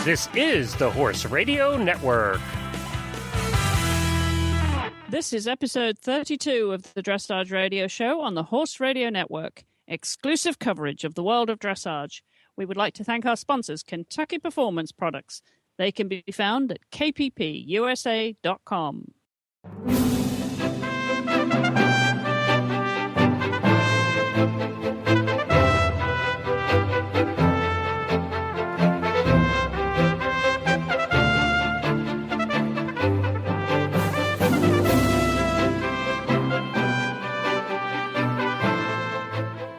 This is the Horse Radio Network. This is episode 32 of the Dressage Radio Show on the Horse Radio Network, exclusive coverage of the world of dressage. We would like to thank our sponsors, Kentucky Performance Products. They can be found at kppusa.com.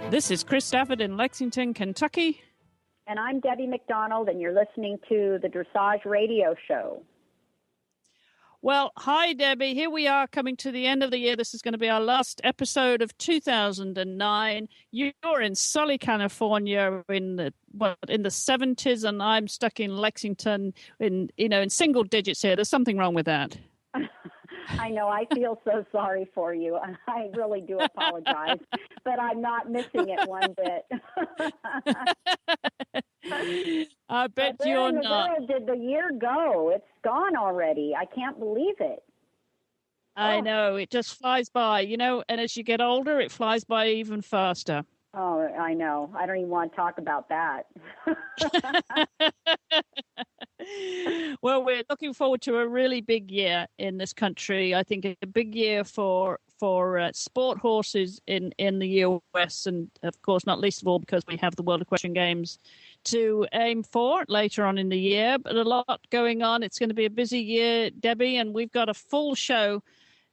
This is Chris Stafford in Lexington, Kentucky. And I'm Debbie McDonald, and you're listening to the Dressage Radio Show. Well, hi, Debbie. Here we are coming to the end of the year. This is going to be our last episode of 2009. You're in Sully, California in the 70s, and I'm stuck in Lexington in single digits here. There's something wrong with that. I know. I feel so sorry for you. I really do apologize, but I'm not missing it one bit. I bet you're not. Where did the year go? It's gone already. I can't believe it. I know. It just flies by, and as you get older, it flies by even faster. Oh, I know. I don't even want to talk about that. Well, we're looking forward to a really big year in this country. I think a big year for sport horses in the U.S. and, of course, not least of all because we have the World Equestrian Games to aim for later on in the year. But a lot going on. It's going to be a busy year, Debbie, and we've got a full show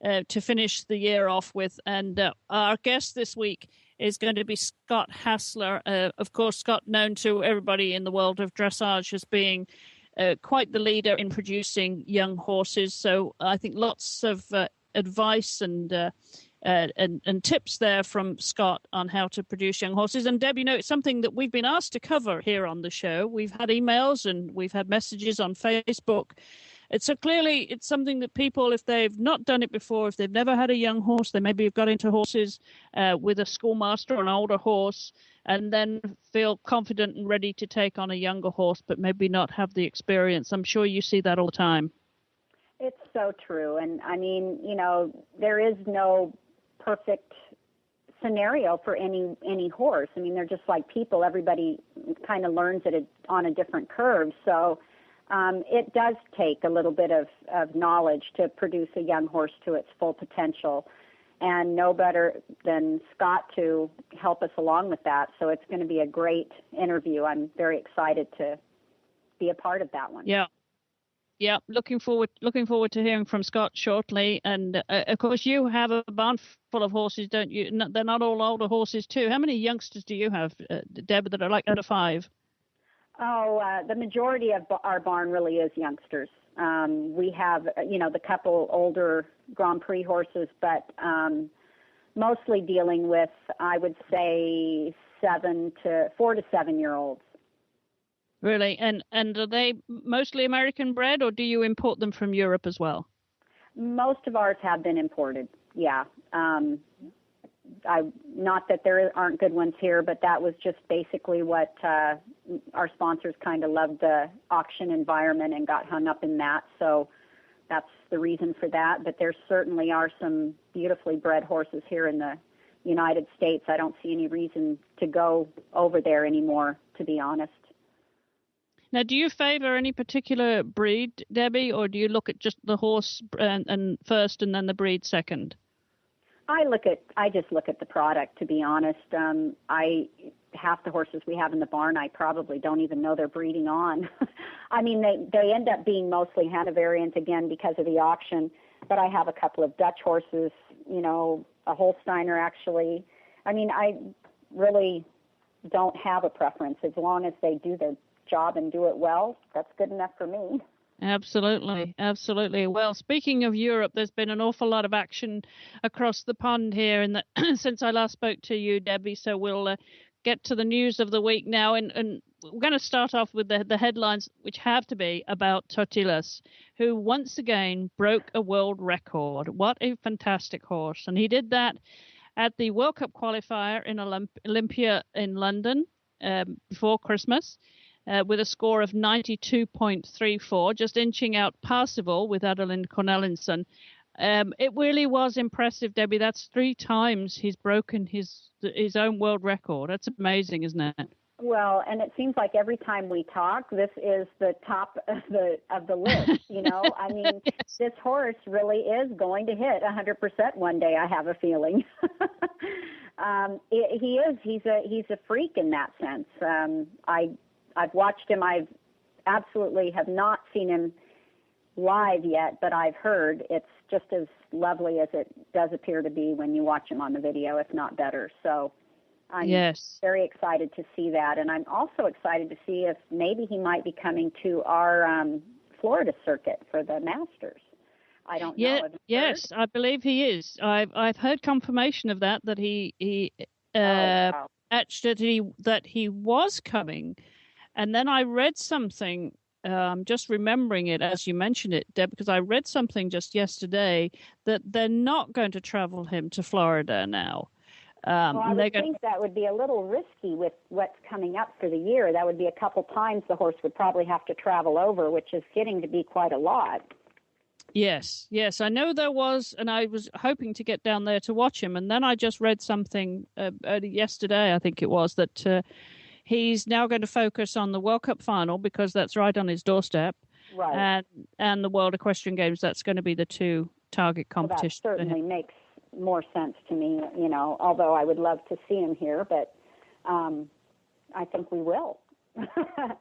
to finish the year off with. And our guest this week is going to be Scott Hassler. Of course, Scott, known to everybody in the world of dressage as being quite the leader in producing young horses. So I think lots of advice and tips there from Scott on how to produce young horses. And Deb, it's something that we've been asked to cover here on the show. We've had emails and we've had messages on Facebook. So clearly it's something that people, if they've not done it before, if they've never had a young horse, they maybe have got into horses with a schoolmaster or an older horse, and then feel confident and ready to take on a younger horse, but maybe not have the experience. I'm sure you see that all the time. It's so true. And I mean, there is no perfect scenario for any horse. I mean, they're just like people. Everybody kind of learns it on a different curve. So it does take a little bit of knowledge to produce a young horse to its full potential. And no better than Scott to help us along with that. So it's going to be a great interview. I'm very excited to be a part of that one. Yeah. Looking forward to hearing from Scott shortly. And of course, you have a barn full of horses, don't you? They're not all older horses too. How many youngsters do you have, Deb, that are like under 5? Oh, the majority of our barn really is youngsters. We have, the couple older Grand Prix horses, but mostly dealing with, I would say, 4 to 7 year olds. Really? And are they mostly American bred, or do you import them from Europe as well? Most of ours have been imported, yeah. Not that there aren't good ones here, but that was just basically what our sponsors kind of loved, the auction environment, and got hung up in that. So that's the reason for that. But there certainly are some beautifully bred horses here in the United States. I don't see any reason to go over there anymore, to be honest. Now, do you favor any particular breed, Debbie, or do you look at just the horse and first and then the breed second? I just look at the product, to be honest. Half the horses we have in the barn, I probably don't even know they're breeding on. I mean, they end up being mostly Hanoverians, again, because of the auction. But I have a couple of Dutch horses, a Holsteiner, actually. I mean, I really don't have a preference. As long as they do their job and do it well, that's good enough for me. Absolutely. Well, speaking of Europe, there's been an awful lot of action across the pond here since I last spoke to you, Debbie. So we'll get to the news of the week now, and we're going to start off with the headlines, which have to be about Tortillas, who once again broke a world record. What a fantastic horse! And he did that at the World Cup qualifier in Olympia in London before Christmas. with a score of 92.34, just inching out Parsival with Adeline Cornelissen. It really was impressive, Debbie. That's 3 times he's broken his own world record. That's amazing, isn't it? Well, and it seems like every time we talk, this is the top of the list. You know, I mean, yes. This horse really is going to hit 100% one day. I have a feeling. He is. He's a freak in that sense. I've watched him. I've absolutely have not seen him live yet, but I've heard it's just as lovely as it does appear to be when you watch him on the video, if not better. So I'm very excited to see that. And I'm also excited to see if maybe he might be coming to our Florida circuit for the Masters. I don't know. Yes, I believe he is. I've heard confirmation of that he that he was coming. And then I read something, just remembering it as you mentioned it, Deb, because I read something just yesterday that they're not going to travel him to Florida now. Well, I would think that would be a little risky with what's coming up for the year. That would be a couple times the horse would probably have to travel over, which is getting to be quite a lot. Yes. I know there was, and I was hoping to get down there to watch him. And then I just read something yesterday, I think it was, that he's now going to focus on the World Cup final because that's right on his doorstep. Right. And the World Equestrian Games, that's going to be the 2 target competitions. Well, that certainly makes more sense to me, you know, although I would love to see him here, but I think we will.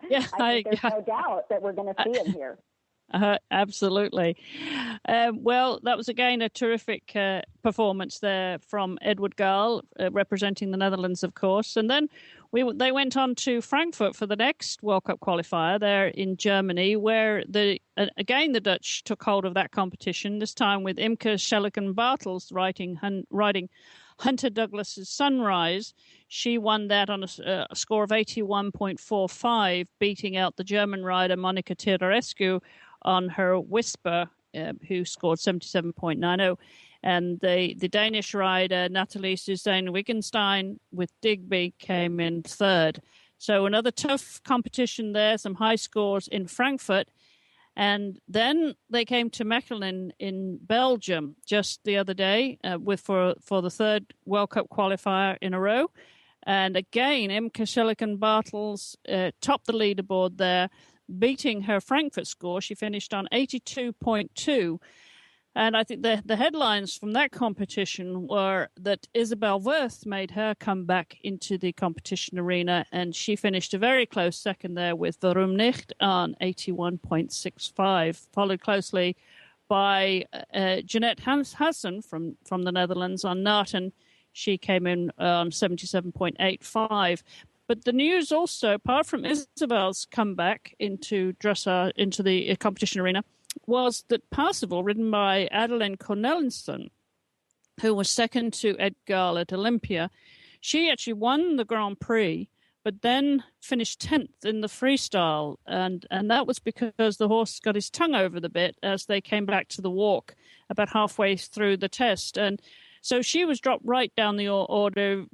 Yeah, I think there's no doubt that we're going to see him here. Absolutely. Well, that was again a terrific performance there from Edward Gaal, representing the Netherlands, of course. And then they went on to Frankfurt for the next World Cup qualifier there in Germany, where again the Dutch took hold of that competition, this time with Imke Schelleken-Bartels riding Hunter Douglas's Sunrise. She won that on a score of 81.45, beating out the German rider Monica Teodorescu on her Whisper, who scored 77.90. And the Danish rider Nathalie Suzanne Wittgenstein with Digby came in 3rd. So another tough competition there, some high scores in Frankfurt. And then they came to Mechelen in Belgium just the other day for the 3rd World Cup qualifier in a row. And again, Imke Schelleken-Bartels topped the leaderboard there, beating her Frankfurt score. She finished on 82.2. And I think the headlines from that competition were that Isabel Wirth made her come back into the competition arena, and she finished a very close second there with Warum Nicht on 81.65, followed closely by Jeanette Hassen from the Netherlands on Naarten. She came in on 77.85. But the news also, apart from Isabel's comeback into the competition arena, was that Parsival, ridden by Adeline Cornelissen, who was second to Ed Gaal at Olympia, she actually won the Grand Prix, but then finished 10th in the freestyle. And that was because the horse got his tongue over the bit as they came back to the walk about halfway through the test. And so she was dropped right down the order.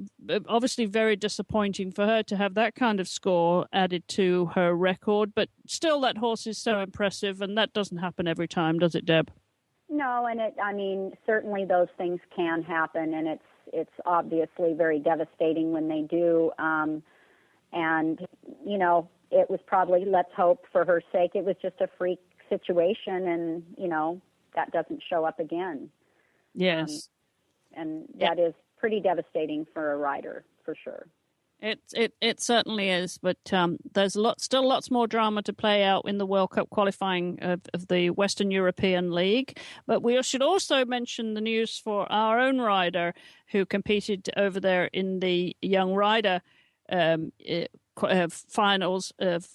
Obviously very disappointing for her to have that kind of score added to her record. But still, that horse is so impressive, and that doesn't happen every time, does it, Deb? No, and certainly those things can happen, and it's obviously very devastating when they do. And, you know, it was probably, let's hope for her sake, it was just a freak situation, and, you know, that doesn't show up again. Yes. And that is pretty devastating for a rider, for sure. It certainly is, but there's still lots more drama to play out in the World Cup qualifying of the Western European League. But we should also mention the news for our own rider who competed over there in the young rider finals of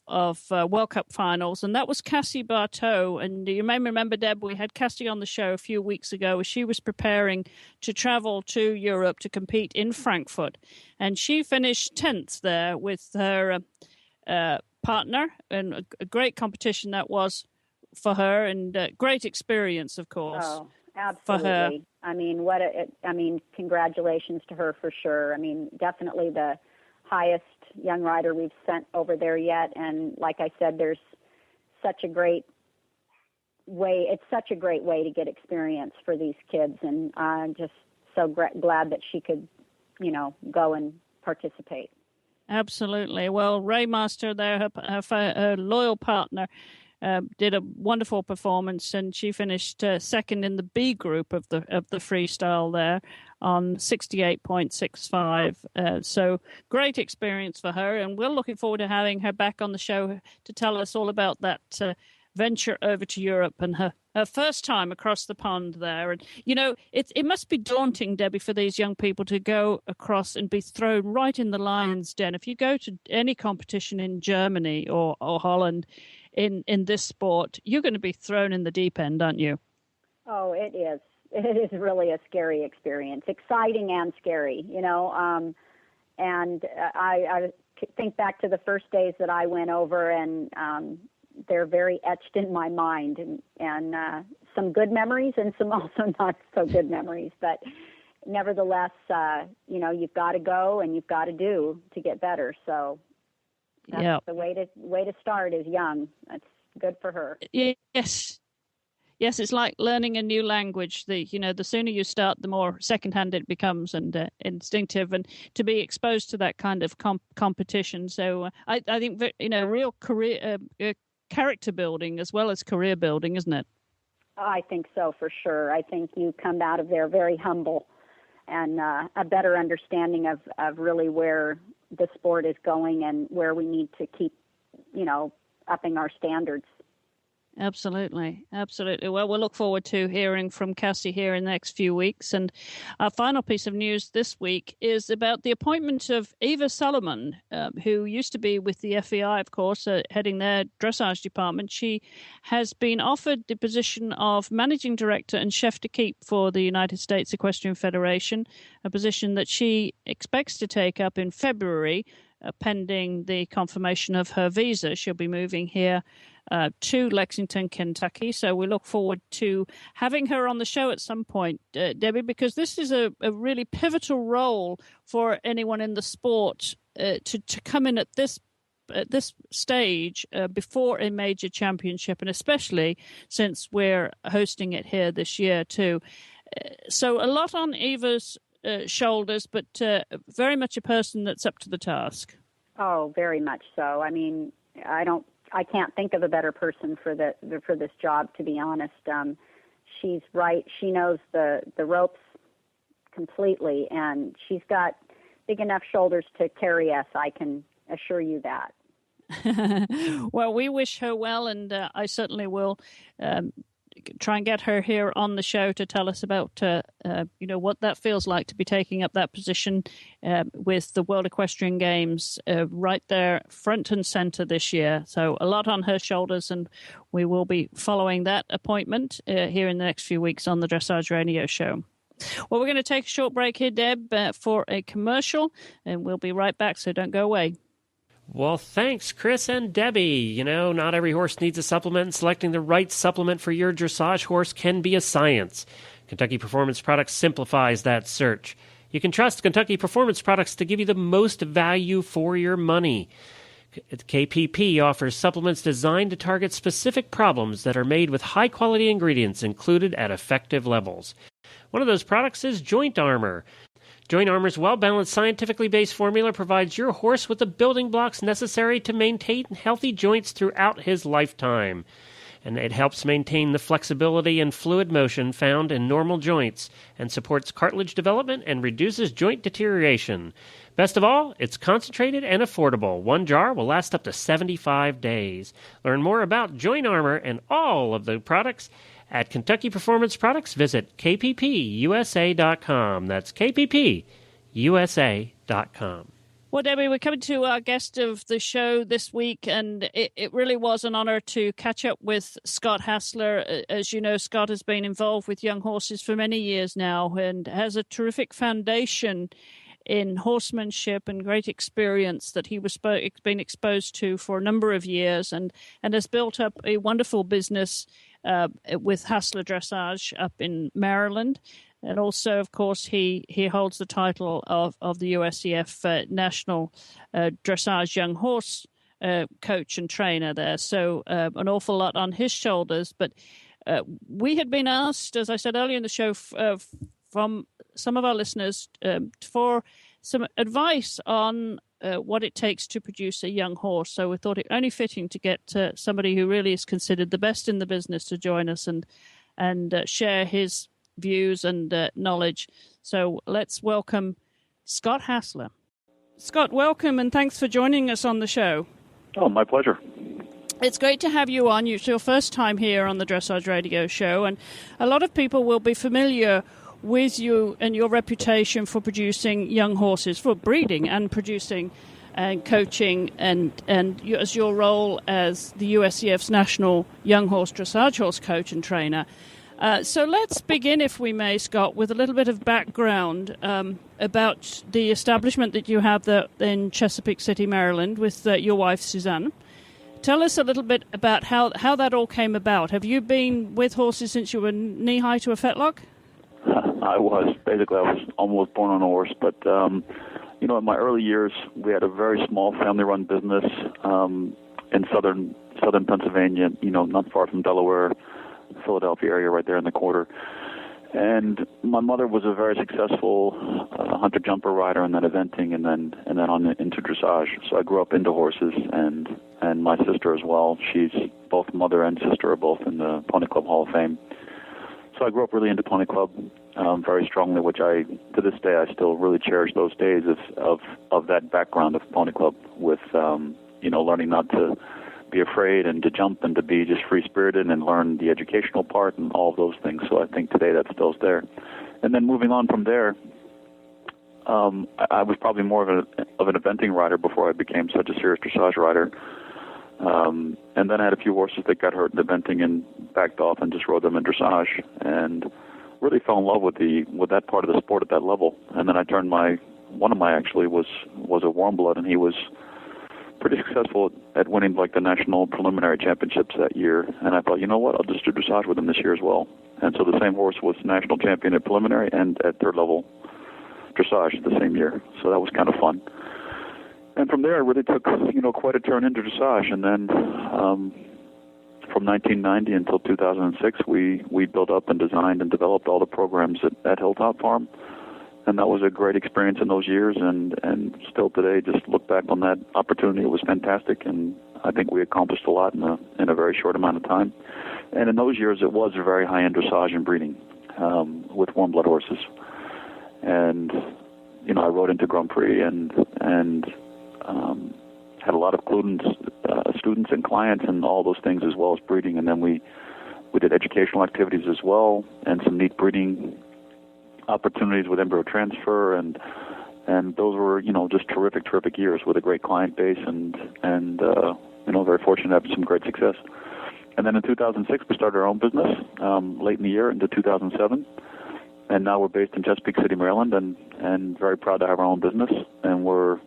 World Cup finals, and that was Cassie Barteau. And you may remember, Deb, we had Cassie on the show a few weeks ago as she was preparing to travel to Europe to compete in Frankfurt, and she finished 10th there with her partner, and a great competition that was for her, and great experience, of course. Oh, absolutely. For her. Congratulations to her for sure. Definitely the highest young rider we've sent over there yet. And like I said, there's such a great way. It's such a great way to get experience for these kids. And I'm just so glad that she could, go and participate. Absolutely. Well, Ray Master there, her loyal partner, did a wonderful performance, and she finished second in the B group of the freestyle there on 68.65. So great experience for her, and we're looking forward to having her back on the show to tell us all about that venture over to Europe and her first time across the pond there. And, it must be daunting, Debbie, for these young people to go across and be thrown right in the lion's den. If you go to any competition in Germany or Holland in this sport, you're going to be thrown in the deep end, aren't you? Oh, it is. It is really a scary experience, exciting and scary, and I think back to the first days that I went over, and they're very etched in my mind, and some good memories and some also not so good memories. But nevertheless, you've got to go and you've got to do to get better. So that's the way to start is young. That's good for her. Yes. Yes, it's like learning a new language. The sooner you start, the more secondhand it becomes and instinctive, and to be exposed to that kind of competition. So I think real career character building as well as career building, isn't it? I think so, for sure. I think you come out of there very humble and a better understanding of really where the sport is going and where we need to keep, upping our standards. Absolutely. Absolutely. Well, we'll look forward to hearing from Cassie here in the next few weeks. And our final piece of news this week is about the appointment of Eva Solomon, who used to be with the FEI, of course, heading their dressage department. She has been offered the position of managing director and chef de keep for the United States Equestrian Federation, a position that she expects to take up in February, pending the confirmation of her visa. She'll be moving here to Lexington, Kentucky. So we look forward to having her on the show at some point, Debbie, because this is a really pivotal role for anyone in the sport to come in at this stage before a major championship, and especially since we're hosting it here this year too. So a lot on Eva's shoulders, but very much a person that's up to the task. Oh, very much so. I mean, I can't think of a better person for this job, to be honest. She's right. She knows the ropes completely, and she's got big enough shoulders to carry us. I can assure you that. Well, we wish her well, and I certainly will try and get her here on the show to tell us about what that feels like to be taking up that position with the World Equestrian Games right there front and center this year. So a lot on her shoulders, and we will be following that appointment here in the next few weeks on the Dressage Radio Show. Well, we're going to take a short break here, Deb, for a commercial, and we'll be right back, so don't go away. Well, thanks, Chris and Debbie. Not every horse needs a supplement, and selecting the right supplement for your dressage horse can be a science. Kentucky Performance Products simplifies that search. You can trust Kentucky Performance Products to give you the most value for your money. KPP offers supplements designed to target specific problems that are made with high-quality ingredients included at effective levels. One of those products is Joint Armor. Joint Armor's well-balanced, scientifically based formula provides your horse with the building blocks necessary to maintain healthy joints throughout his lifetime. And it helps maintain the flexibility and fluid motion found in normal joints and supports cartilage development and reduces joint deterioration. Best of all, it's concentrated and affordable. One jar will last up to 75 days. Learn more about Joint Armor and all of the products at Kentucky Performance Products. Visit kppusa.com. That's kppusa.com. Well, Debbie, we're coming to our guest of the show this week, and it really was an honor to catch up with Scott Hassler. As you know, Scott has been involved with young horses for many years now and has a terrific foundation in horsemanship and great experience that he was been exposed to for a number of years, and has built up a wonderful business with Hassler Dressage up in Maryland. And also, of course, he holds the title of the USEF National Dressage Young Horse coach and trainer there. So an awful lot on his shoulders. But we had been asked, as I said earlier in the show, from some of our listeners for some advice on what it takes to produce a young horse. So we thought it only fitting to get somebody who really is considered the best in the business to join us and share his views and knowledge. So let's welcome Scott Hassler. Scott, welcome and thanks for joining us on the show. Oh, my pleasure. It's great to have you on. It's your first time here on the Dressage Radio Show, and a lot of people will be familiar with you and your reputation for producing young horses, for breeding and producing and coaching, and as your role as the USEF's National Young Horse Dressage Horse Coach and Trainer. So let's begin, if we may, Scott, with a little bit of background about the establishment that you have there in Chesapeake City, Maryland, with your wife, Suzanne. Tell us a little bit about how that all came about. Have you been with horses since you were knee-high to a fetlock? I was. Basically, I was almost born on a horse. But, in my early years, we had a very small family-run business in southern Pennsylvania, not far from Delaware, Philadelphia area, right there in the quarter. And my mother was a very successful hunter-jumper rider, and then eventing, and then on into dressage. So I grew up into horses, and my sister as well. She's both mother and sister are both in the Pony Club Hall of Fame. So I grew up really into Pony Club very strongly, which to this day I still really cherish those days of that background of Pony Club with learning not to be afraid and to jump and to be just free-spirited and learn the educational part and all of those things. So I think today that still's there. And then moving on from there, I was probably more of an eventing rider before I became such a serious dressage rider. And then I had a few horses that got hurt in eventing and backed off and just rode them in dressage, and really fell in love with that part of the sport at that level. And then I turned one of my actually was a warm blood, and he was pretty successful at winning like the national preliminary championships that year. And I thought, you know what, I'll just do dressage with him this year as well. And so the same horse was national champion at preliminary and at third level dressage the same year. So that was kind of fun. And from there, it really took, quite a turn into dressage. And then from 1990 until 2006, we built up and designed and developed all the programs at Hilltop Farm. And that was a great experience in those years. And still today, just look back on that opportunity, it was fantastic. And I think we accomplished a lot in a very short amount of time. And in those years, it was a very high-end dressage and breeding with warm blood horses. And, I rode into Grand Prix and had a lot of students and clients and all those things, as well as breeding. And then we did educational activities as well, and some neat breeding opportunities with embryo transfer, and those were just terrific years with a great client base, and very fortunate to have some great success. And then in 2006 we started our own business late in the year into 2007. And now we're based in Chesapeake City, Maryland, and very proud to have our own business. And we're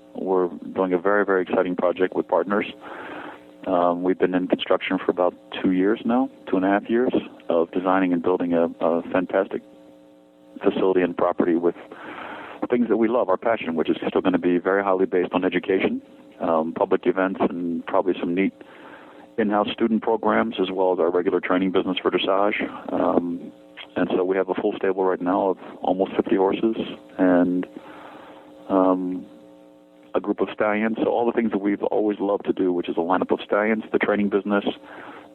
doing a very, very exciting project with partners. We've been in construction for about 2 years now, 2.5 years, of designing and building a fantastic facility and property with things that we love, our passion, which is still going to be very highly based on education, public events, and probably some neat in-house student programs, as well as our regular training business for dressage. And so we have a full stable right now of almost 50 horses and a group of stallions. So all the things that we've always loved to do, which is a lineup of stallions, the training business,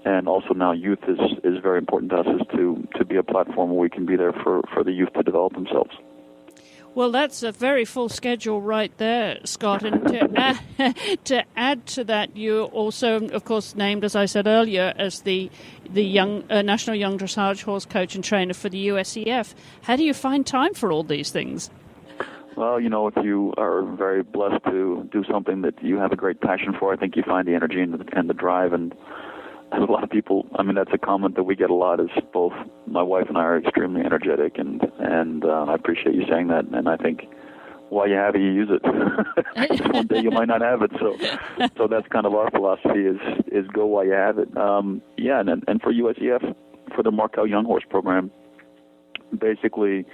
and also now youth is very important to us, is to be a platform where we can be there for the youth to develop themselves. Well, that's a very full schedule right there, Scott. And to add to that, you're also, of course, named, as I said earlier, as the young National Young Dressage Horse Coach and Trainer for the USEF. How do you find time for all these things? Well, if you are very blessed to do something that you have a great passion for, I think you find the energy and the drive. And a lot of people, that's a comment that we get a lot, is both my wife and I are extremely energetic, and I appreciate you saying that. And I think while you have it, you use it. One day you might not have it, so that's kind of our philosophy, is go while you have it. And for USEF, for the Markel Young Horse program, basically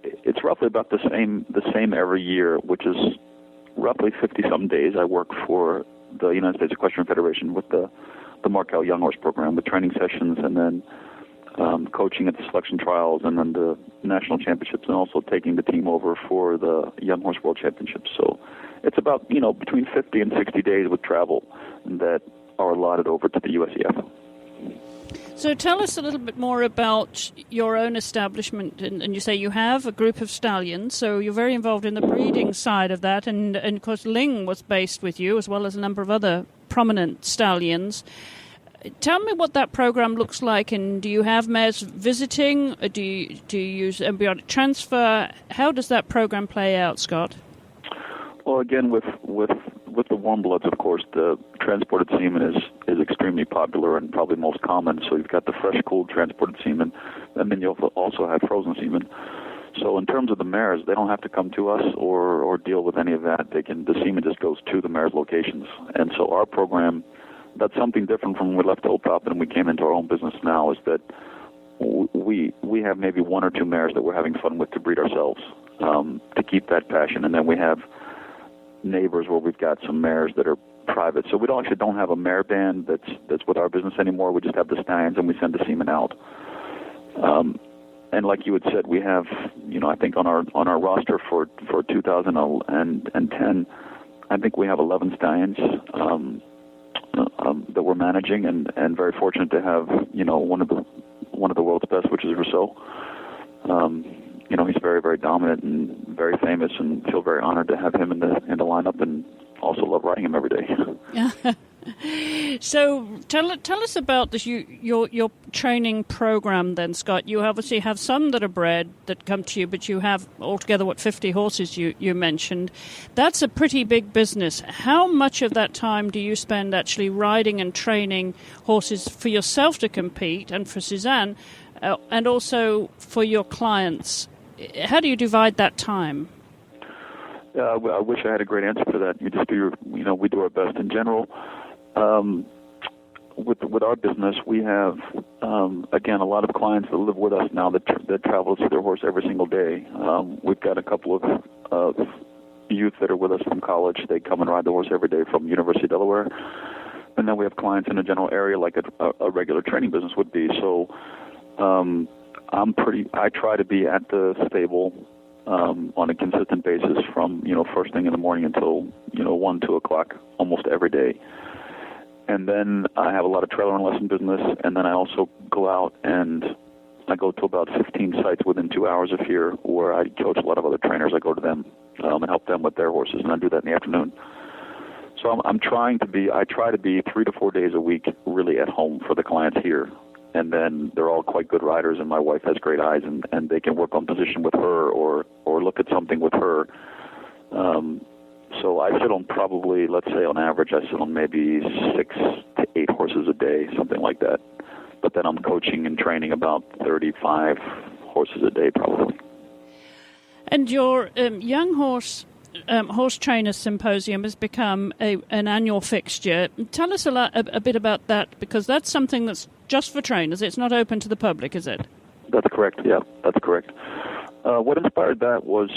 it's roughly about the same every year, which is roughly 50-some days. I work for the United States Equestrian Federation with the Markel Young Horse program with training sessions and then coaching at the selection trials and then the national championships and also taking the team over for the Young Horse World Championships. So it's about, between 50 and 60 days with travel that are allotted over to the USEF. So tell us a little bit more about your own establishment. And you say you have a group of stallions, so you're very involved in the breeding side of that. And of course, Ling was based with you, as well as a number of other prominent stallions. Tell me what that program looks like, and do you have mares visiting? Do you use embryonic transfer? How does that program play out, Scott? Well, again, with the warm bloods, of course, the transported semen is extremely popular and probably most common. So you've got the fresh, cooled transported semen, and then you also have frozen semen. So in terms of the mares, they don't have to come to us or deal with any of that. The semen just goes to the mares' locations. And so our program, that's something different from when we left Hilltop and we came into our own business now, is that we have maybe one or two mares that we're having fun with to breed ourselves, to keep that passion. And then we have neighbors where we've got some mares that are private. So we don't have a mare band that's with our business anymore. We just have the stallions and we send the semen out. And like you had said, we have, I think on our roster for 2010, I think we have 11 stallions that we're managing, and very fortunate to have one of the world's best, which is Rousseau. He's very, very dominant and very famous, and feel very honored to have him in the lineup, and also love riding him every day. So tell us about this your training program then, Scott. You obviously have some that are bred that come to you, but you have altogether 50 horses you mentioned. That's a pretty big business. How much of that time do you spend actually riding and training horses for yourself to compete and for Suzanne, and also for your clients? How do you divide that time? I wish I had a great answer for that. You just do we do our best in general. With our business, we have again a lot of clients that live with us now that travel to their horse every single day. We've got a couple of youth that are with us from college. They come and ride the horse every day from University of Delaware, and then we have clients in a general area like a regular training business would be. So I try to be at the stable on a consistent basis from first thing in the morning until 1, 2 o'clock almost every day. And then I have a lot of trailer and lesson business, and then I also go out and I go to about 15 sites within 2 hours of here where I coach a lot of other trainers. I go to them and help them with their horses, and I do that in the afternoon. So I try to be 3 to 4 days a week really at home for the clients here. And then they're all quite good riders, and my wife has great eyes, and they can work on position with her or look at something with her. So I sit on probably, let's say on average, I sit on maybe 6 to 8 horses a day, something like that. But then I'm coaching and training about 35 horses a day probably. And your young horse trainer symposium has become an annual fixture. Tell us a bit about that, because that's something that's just for trainers. It's not open to the public, is it? That's correct. Yeah, that's correct. What inspired that was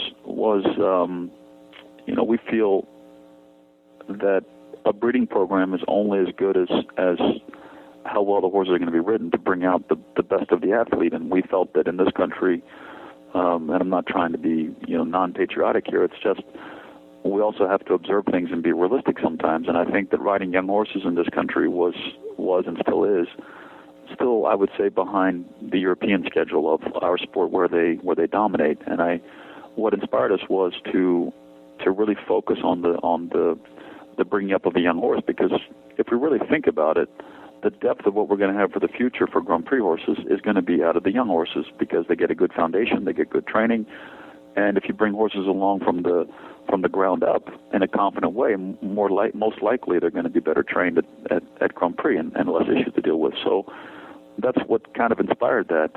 we feel that a breeding program is only as good as how well the horses are going to be ridden to bring out the best of the athlete. And we felt that in this country, and I'm not trying to be non-patriotic here, it's just we also have to observe things and be realistic sometimes. And I think that riding young horses in this country was and still is I would say behind the European schedule of our sport where they dominate. And what inspired us was to really focus on the bringing up of a young horse, because if we really think about it, the depth of what we're going to have for the future for Grand Prix horses is going to be out of the young horses, because they get a good foundation, they get good training, and if you bring horses along from the ground up in a confident way, most likely they're going to be better trained at Grand Prix and less issues to deal with. So that's what kind of inspired that.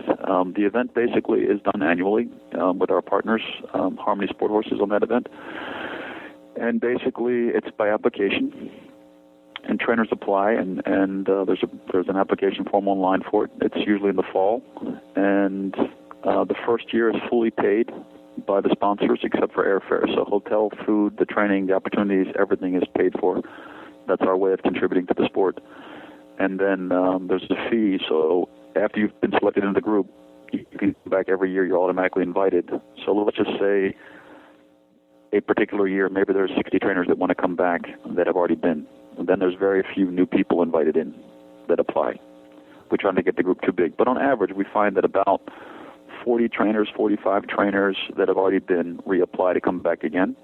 The event basically is done annually with our partners, Harmony Sport Horses, on that event. And basically it's by application, and trainers apply, and there's an application form online for it. It's usually in the fall, and The first year is fully paid by the sponsors except for airfare. So hotel, food, the training, the opportunities, everything is paid for. That's our way of contributing to the sport. And then there's a fee. So after you've been selected in the group, you can come back every year. You're automatically invited. So let's just say a particular year, maybe there's 60 trainers that want to come back that have already been. And then there's very few new people invited in that apply. We're trying to get the group too big. But on average, we find that about 40 trainers, 45 trainers that have already been reapply to come back again.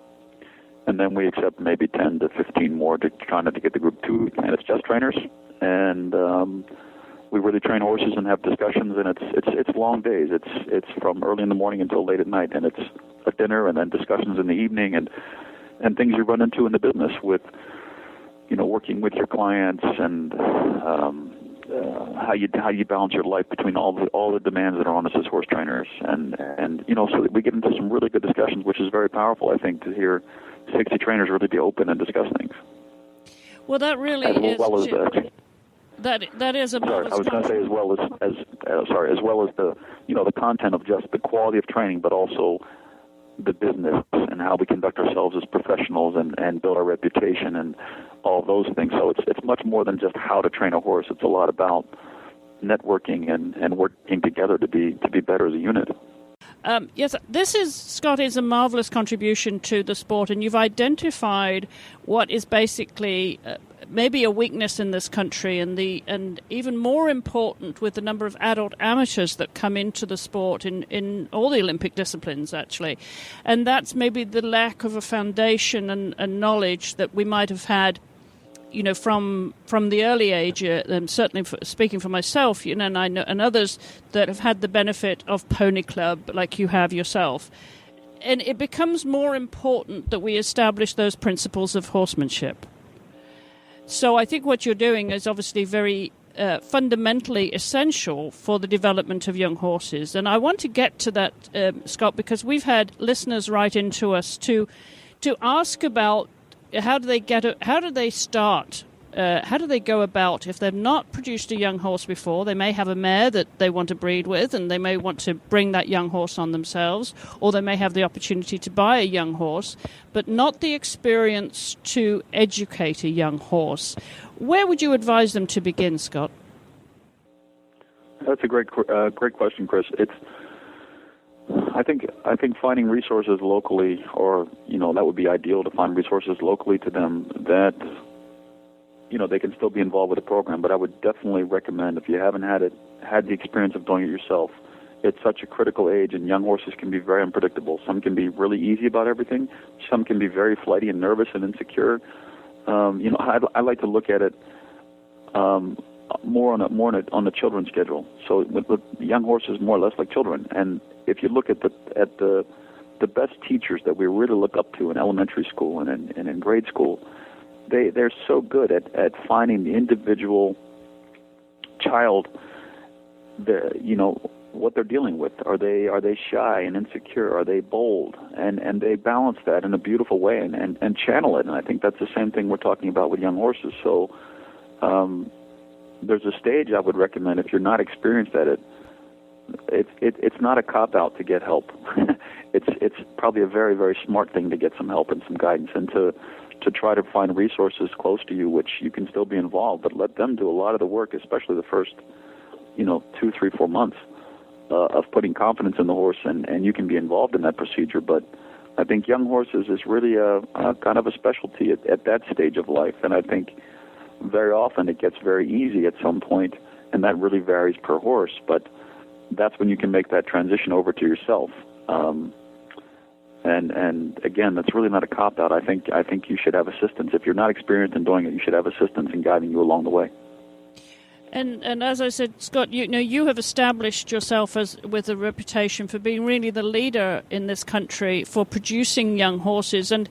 And then we accept maybe 10 to 15 more to try not to get the group too big. And it's just trainers. And we really train horses and have discussions, and it's long days. It's from early in the morning until late at night, and it's a dinner and then discussions in the evening and things you run into in the business with, working with your clients and how you balance your life between all the demands that are on us as horse trainers, and so that we get into some really good discussions, which is very powerful, I think, to hear 60 trainers really be open and discuss things. Well, that really is that is a. Sorry, I was going to say as well as the content of just the quality of training, but also the business and how we conduct ourselves as professionals and build our reputation and all those things. So it's much more than just how to train a horse. It's a lot about networking and working together to be better as a unit. Yes, this is, Scott, is a marvelous contribution to the sport, and you've identified what is basically maybe a weakness in this country, and even more important with the number of adult amateurs that come into the sport in all the Olympic disciplines, actually. And that's maybe the lack of a foundation and knowledge that we might have had, from the early age, certainly speaking for myself, and I know, and others that have had the benefit of Pony Club, like you have yourself. And it becomes more important that we establish those principles of horsemanship. So I think what you're doing is obviously very fundamentally essential for the development of young horses. And I want to get to that, Scott, because we've had listeners write into us to ask about how do they start? How do they go about if they've not produced a young horse before? They may have a mare that they want to breed with, and they may want to bring that young horse on themselves, or they may have the opportunity to buy a young horse, but not the experience to educate a young horse. Where would you advise them to begin, Scott? That's a great question, Chris. I think finding resources locally, or that would be ideal, to find resources locally to them that they can still be involved with the program. But I would definitely recommend, if you haven't had the experience of doing it yourself, it's such a critical age, and young horses can be very unpredictable. Some can be really easy about everything. Some can be very flighty and nervous and insecure. I like to look at it more on the children's schedule. So with young horses, more or less like children. And if you look at the best teachers that we really look up to in elementary school and in grade school, they're so good at finding the individual child, what they're dealing with. Are they shy and insecure? Are they bold? And they balance that in a beautiful way and channel it. And I think that's the same thing we're talking about with young horses. So there's a stage I would recommend if you're not experienced at it. It's not a cop-out to get help. It's probably a very, very smart thing to get some help and some guidance, and to try to find resources close to you, which you can still be involved, but let them do a lot of the work, especially the first 2, 3, 4 months of putting confidence in the horse, and you can be involved in that procedure. But I think young horses is really a kind of a specialty at that stage of life, and I think very often it gets very easy at some point, and that really varies per horse, but that's when you can make that transition over to yourself. And again, that's really not a cop-out. I think you should have assistance. If you're not experienced in doing it, you should have assistance in guiding you along the way. And as I said, Scott, you have established yourself with a reputation for being really the leader in this country for producing young horses. And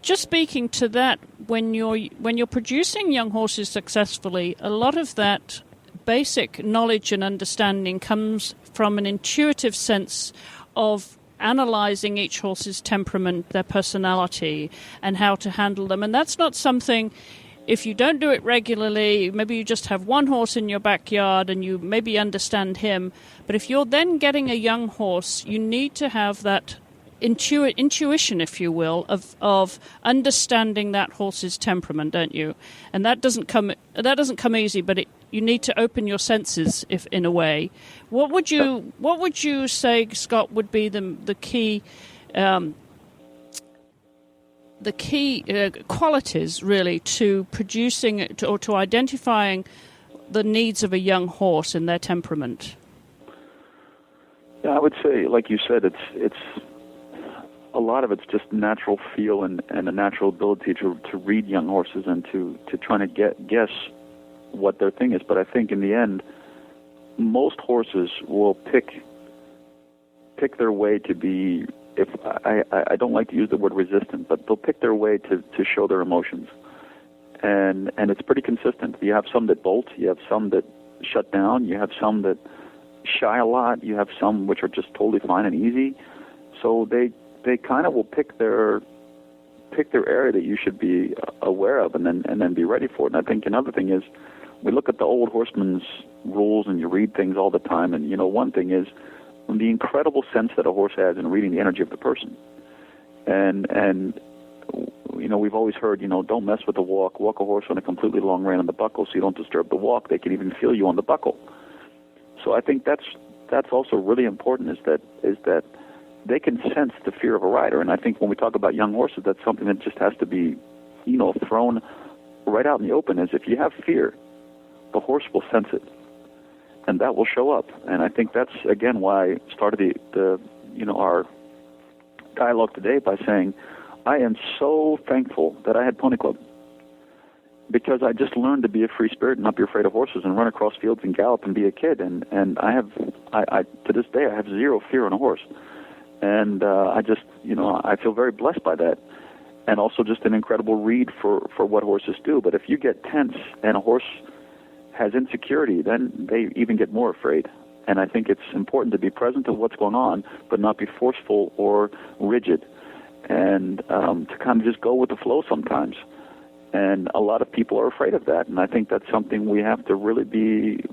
just speaking to that, when you're producing young horses successfully, a lot of that basic knowledge and understanding comes from an intuitive sense of analyzing each horse's temperament, their personality, and how to handle them. And that's not something, if you don't do it regularly, maybe you just have one horse in your backyard and you maybe understand him. But if you're then getting a young horse, you need to have that intuition, if you will, of understanding that horse's temperament, don't you? And that doesn't come easy, but you need to open your senses, if in a way. What would you say, Scott, would be the key qualities really to producing or to identifying the needs of a young horse and their temperament? Yeah, I would say, like you said, it's a lot of it's just natural feel and a natural ability to read young horses and to try to guess what their thing is. But I think in the end, most horses will pick their way to be, if I don't like to use the word resistant, but they'll pick their way to show their emotions. And it's pretty consistent. You have some that bolt, you have some that shut down, you have some that shy a lot, you have some which are just totally fine and easy. So they kind of will pick their area that you should be aware of and then be ready for it. And I think another thing is, we look at the old horseman's rules and you read things all the time, and one thing is the incredible sense that a horse has in reading the energy of the person. And we've always heard, don't mess with the walk a horse on a completely long rein on the buckle so you don't disturb the walk. They can even feel you on the buckle. So I think that's also really important, is that they can sense the fear of a rider. And I think when we talk about young horses, that's something that just has to be, thrown right out in the open, is if you have fear, the horse will sense it, and that will show up. And I think that's, again, why I started our dialogue today by saying, I am so thankful that I had Pony Club, because I just learned to be a free spirit and not be afraid of horses and run across fields and gallop and be a kid. And I to this day, I have zero fear on a horse. And I just, I feel very blessed by that. And also just an incredible read for what horses do. But if you get tense and a horse has insecurity, then they even get more afraid. And I think it's important to be present to what's going on, but not be forceful or rigid. And to kind of just go with the flow sometimes. And a lot of people are afraid of that. And I think that's something we have to really be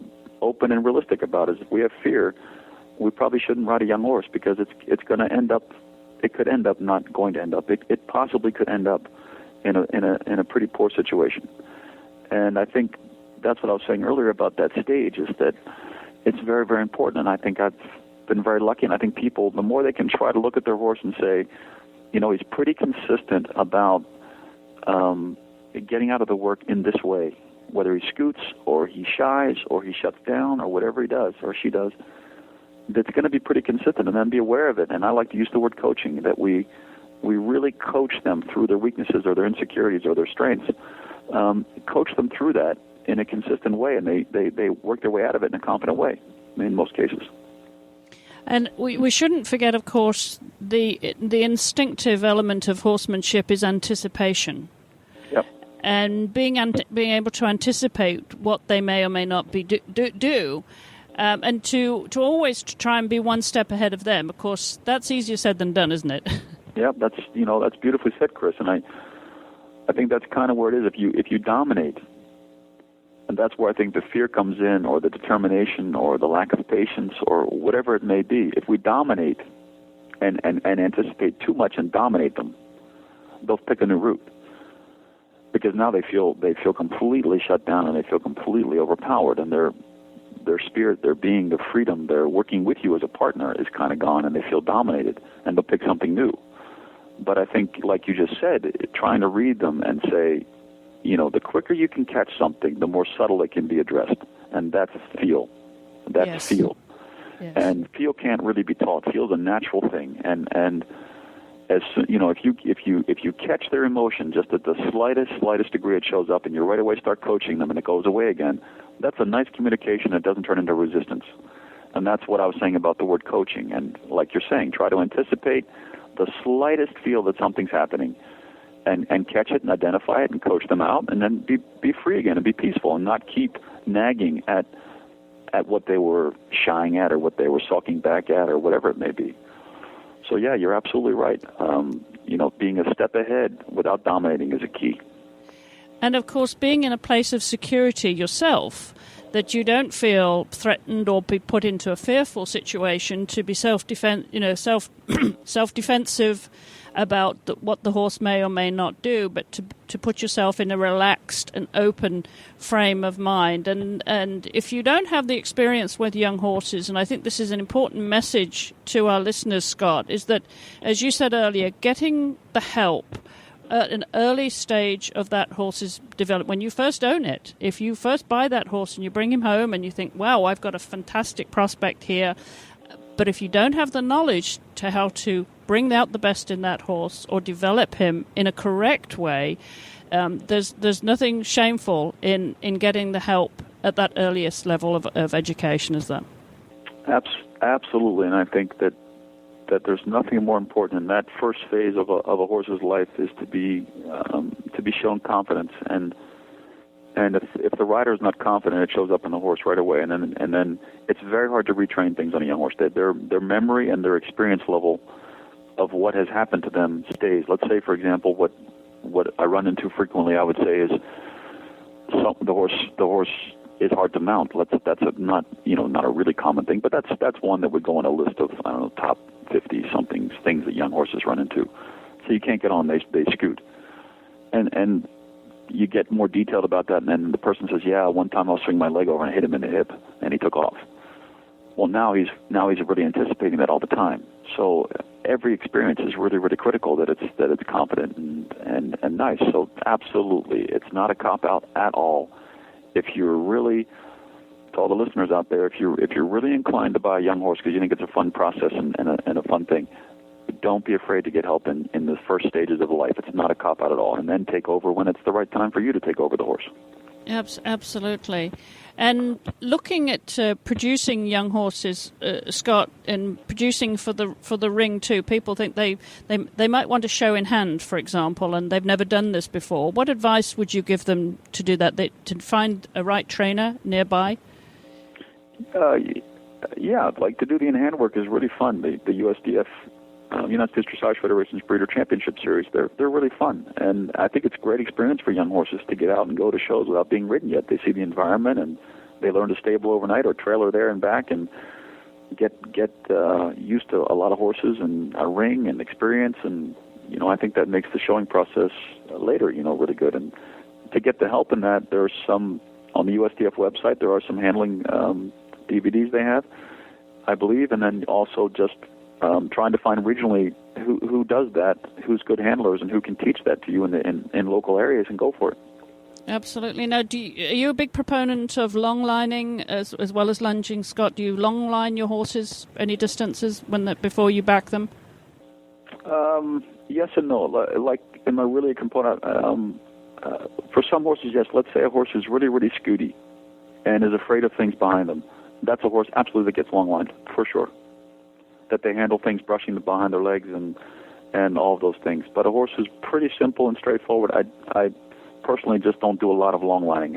open and realistic about, is if we have fear, we probably shouldn't ride a young horse, because it's going to end up, it could end up not going to end up. It possibly could end up in a pretty poor situation. And I think that's what I was saying earlier about that stage, is that it's very, very important. And I think I've been very lucky. And I think people, the more they can try to look at their horse and say, he's pretty consistent about getting out of the work in this way, whether he scoots or he shies or he shuts down or whatever he does or she does, that's going to be pretty consistent, and then be aware of it. And I like to use the word coaching, that we really coach them through their weaknesses or their insecurities or their strengths, coach them through that in a consistent way, and they work their way out of it in a confident way in most cases. And we shouldn't forget, of course, the instinctive element of horsemanship is anticipation. Yep. And being able to anticipate what they may or may not be do. And to always try and be one step ahead of them. Of course, that's easier said than done, isn't it? Yeah, that's beautifully said, Chris. And I think that's kind of where it is. If you dominate, and that's where I think the fear comes in, or the determination, or the lack of patience, or whatever it may be. If we dominate and anticipate too much and dominate them, they'll pick a new route, because now they feel completely shut down and they feel completely overpowered, and their spirit, their being, their freedom, their working with you as a partner is kind of gone, and they feel dominated, and they'll pick something new. But I think, like you just said, trying to read them and say, the quicker you can catch something, the more subtle it can be addressed, and that's feel. That's feel. Yes. And feel can't really be taught. Feel's a natural thing, and as if you catch their emotion just at the slightest degree, it shows up, and you right away start coaching them, and it goes away again. That's a nice communication that doesn't turn into resistance. And that's what I was saying about the word coaching. And like you're saying, try to anticipate the slightest feel that something's happening, and catch it and identify it and coach them out, and then be free again and be peaceful, and not keep nagging at what they were shying at or what they were sulking back at or whatever it may be. So yeah, you're absolutely right. Being a step ahead without dominating is a key. And, of course, being in a place of security yourself, that you don't feel threatened or be put into a fearful situation, to be self-defensive about what the horse may or may not do, but to put yourself in a relaxed and open frame of mind. And if you don't have the experience with young horses, and I think this is an important message to our listeners, Scott, is that, as you said earlier, getting the help at an early stage of that horse's development, when you first own it, if you first buy that horse and you bring him home and you think, wow, I've got a fantastic prospect here, but if you don't have the knowledge to how to bring out the best in that horse or develop him in a correct way, there's nothing shameful in getting the help at that earliest level of education as that. Absolutely, and I think that there's nothing more important in that first phase of a horse's life is to be shown confidence, and if the rider is not confident, it shows up in the horse right away, and then it's very hard to retrain things on a young horse. Their memory and their experience level of what has happened to them stays. Let's say, for example, what I run into frequently, I would say, is the horse is hard to mount. That's not a really common thing, but that's one that would go on a list of, I don't know, top 50 something things that young horses run into. So you can't get on; they scoot, and you get more detailed about that, and then the person says, "Yeah, one time I'll swing my leg over and hit him in the hip, and he took off." Well, now he's really anticipating that all the time. So every experience is really, really critical that it's confident and nice. So absolutely, it's not a cop out at all. If you're really, to all the listeners out there, if you're really inclined to buy a young horse because you think it's a fun process and a fun thing, don't be afraid to get help in the first stages of life. It's not a cop out at all, and then take over when it's the right time for you to take over the horse. Absolutely. And looking at producing young horses, Scott, and producing for the ring too, people think they might want to show in hand, for example, and they've never done this before. What advice would you give them to do that, to find a right trainer nearby? Yeah, like to do the in-hand work is really fun. The USDF, United States Dressage Federation's Breeder Championship Series, they're really fun, and I think it's a great experience for young horses to get out and go to shows without being ridden yet. They see the environment, and they learn to stable overnight or trailer there and back, and get used to a lot of horses and a ring and experience, and I think that makes the showing process later, really good. And to get the help in that, there's some on the USDF website. There are some handling DVDs they have, I believe, and then also just trying to find regionally who does that, who's good handlers, and who can teach that to you in local areas, and go for it. Absolutely. Now, are you a big proponent of long lining as well as lunging, Scott? Do you long line your horses any distances before you back them? Yes and no. Like, am I really a component? For some horses, yes. Let's say a horse is really, really scooty and is afraid of things behind them. That's a horse absolutely that gets long lined, for sure. That they handle things brushing behind their legs and all of those things. But a horse who's pretty simple and straightforward, I personally just don't do a lot of long lining.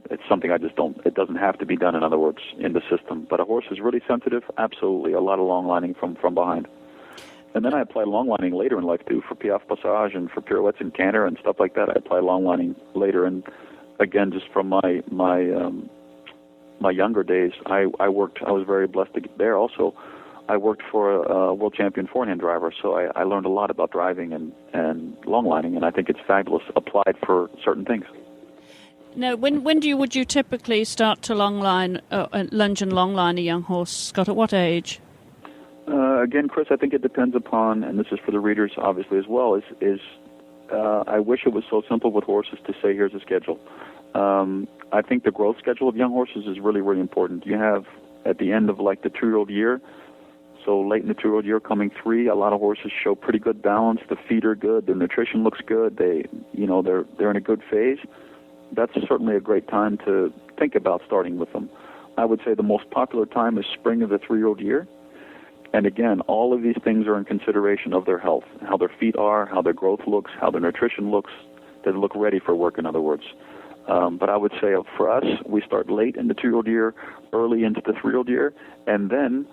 It's something I just don't. It doesn't have to be done, in other words, in the system. But a horse is really sensitive, absolutely, a lot of long lining from behind. And then I apply long lining later in life too, for piaffe passage and for pirouettes and canter and stuff like that. I apply long lining later, and again, just from my younger days, I was very blessed to get there. Also, I worked for a world champion forehand driver, so I learned a lot about driving and long lining, and I think it's fabulous applied for certain things. Now, when would you typically start to lunge and long line a young horse, Scott? At what age? Again, Chris, I think it depends upon, and this is for the readers obviously as well, I wish it was so simple with horses to say here's a schedule. I think the growth schedule of young horses is really, really important. You have, at the end of like the 2-year-old year, so late in the 2-year-old year, coming 3, a lot of horses show pretty good balance. The feet are good. Their nutrition looks good. They're in a good phase. That's certainly a great time to think about starting with them. I would say the most popular time is spring of the 3-year-old year. And again, all of these things are in consideration of their health, how their feet are, how their growth looks, how their nutrition looks. They look ready for work, in other words. But I would say for us, we start late in the 2-year-old year, early into the 3-year-old year, and then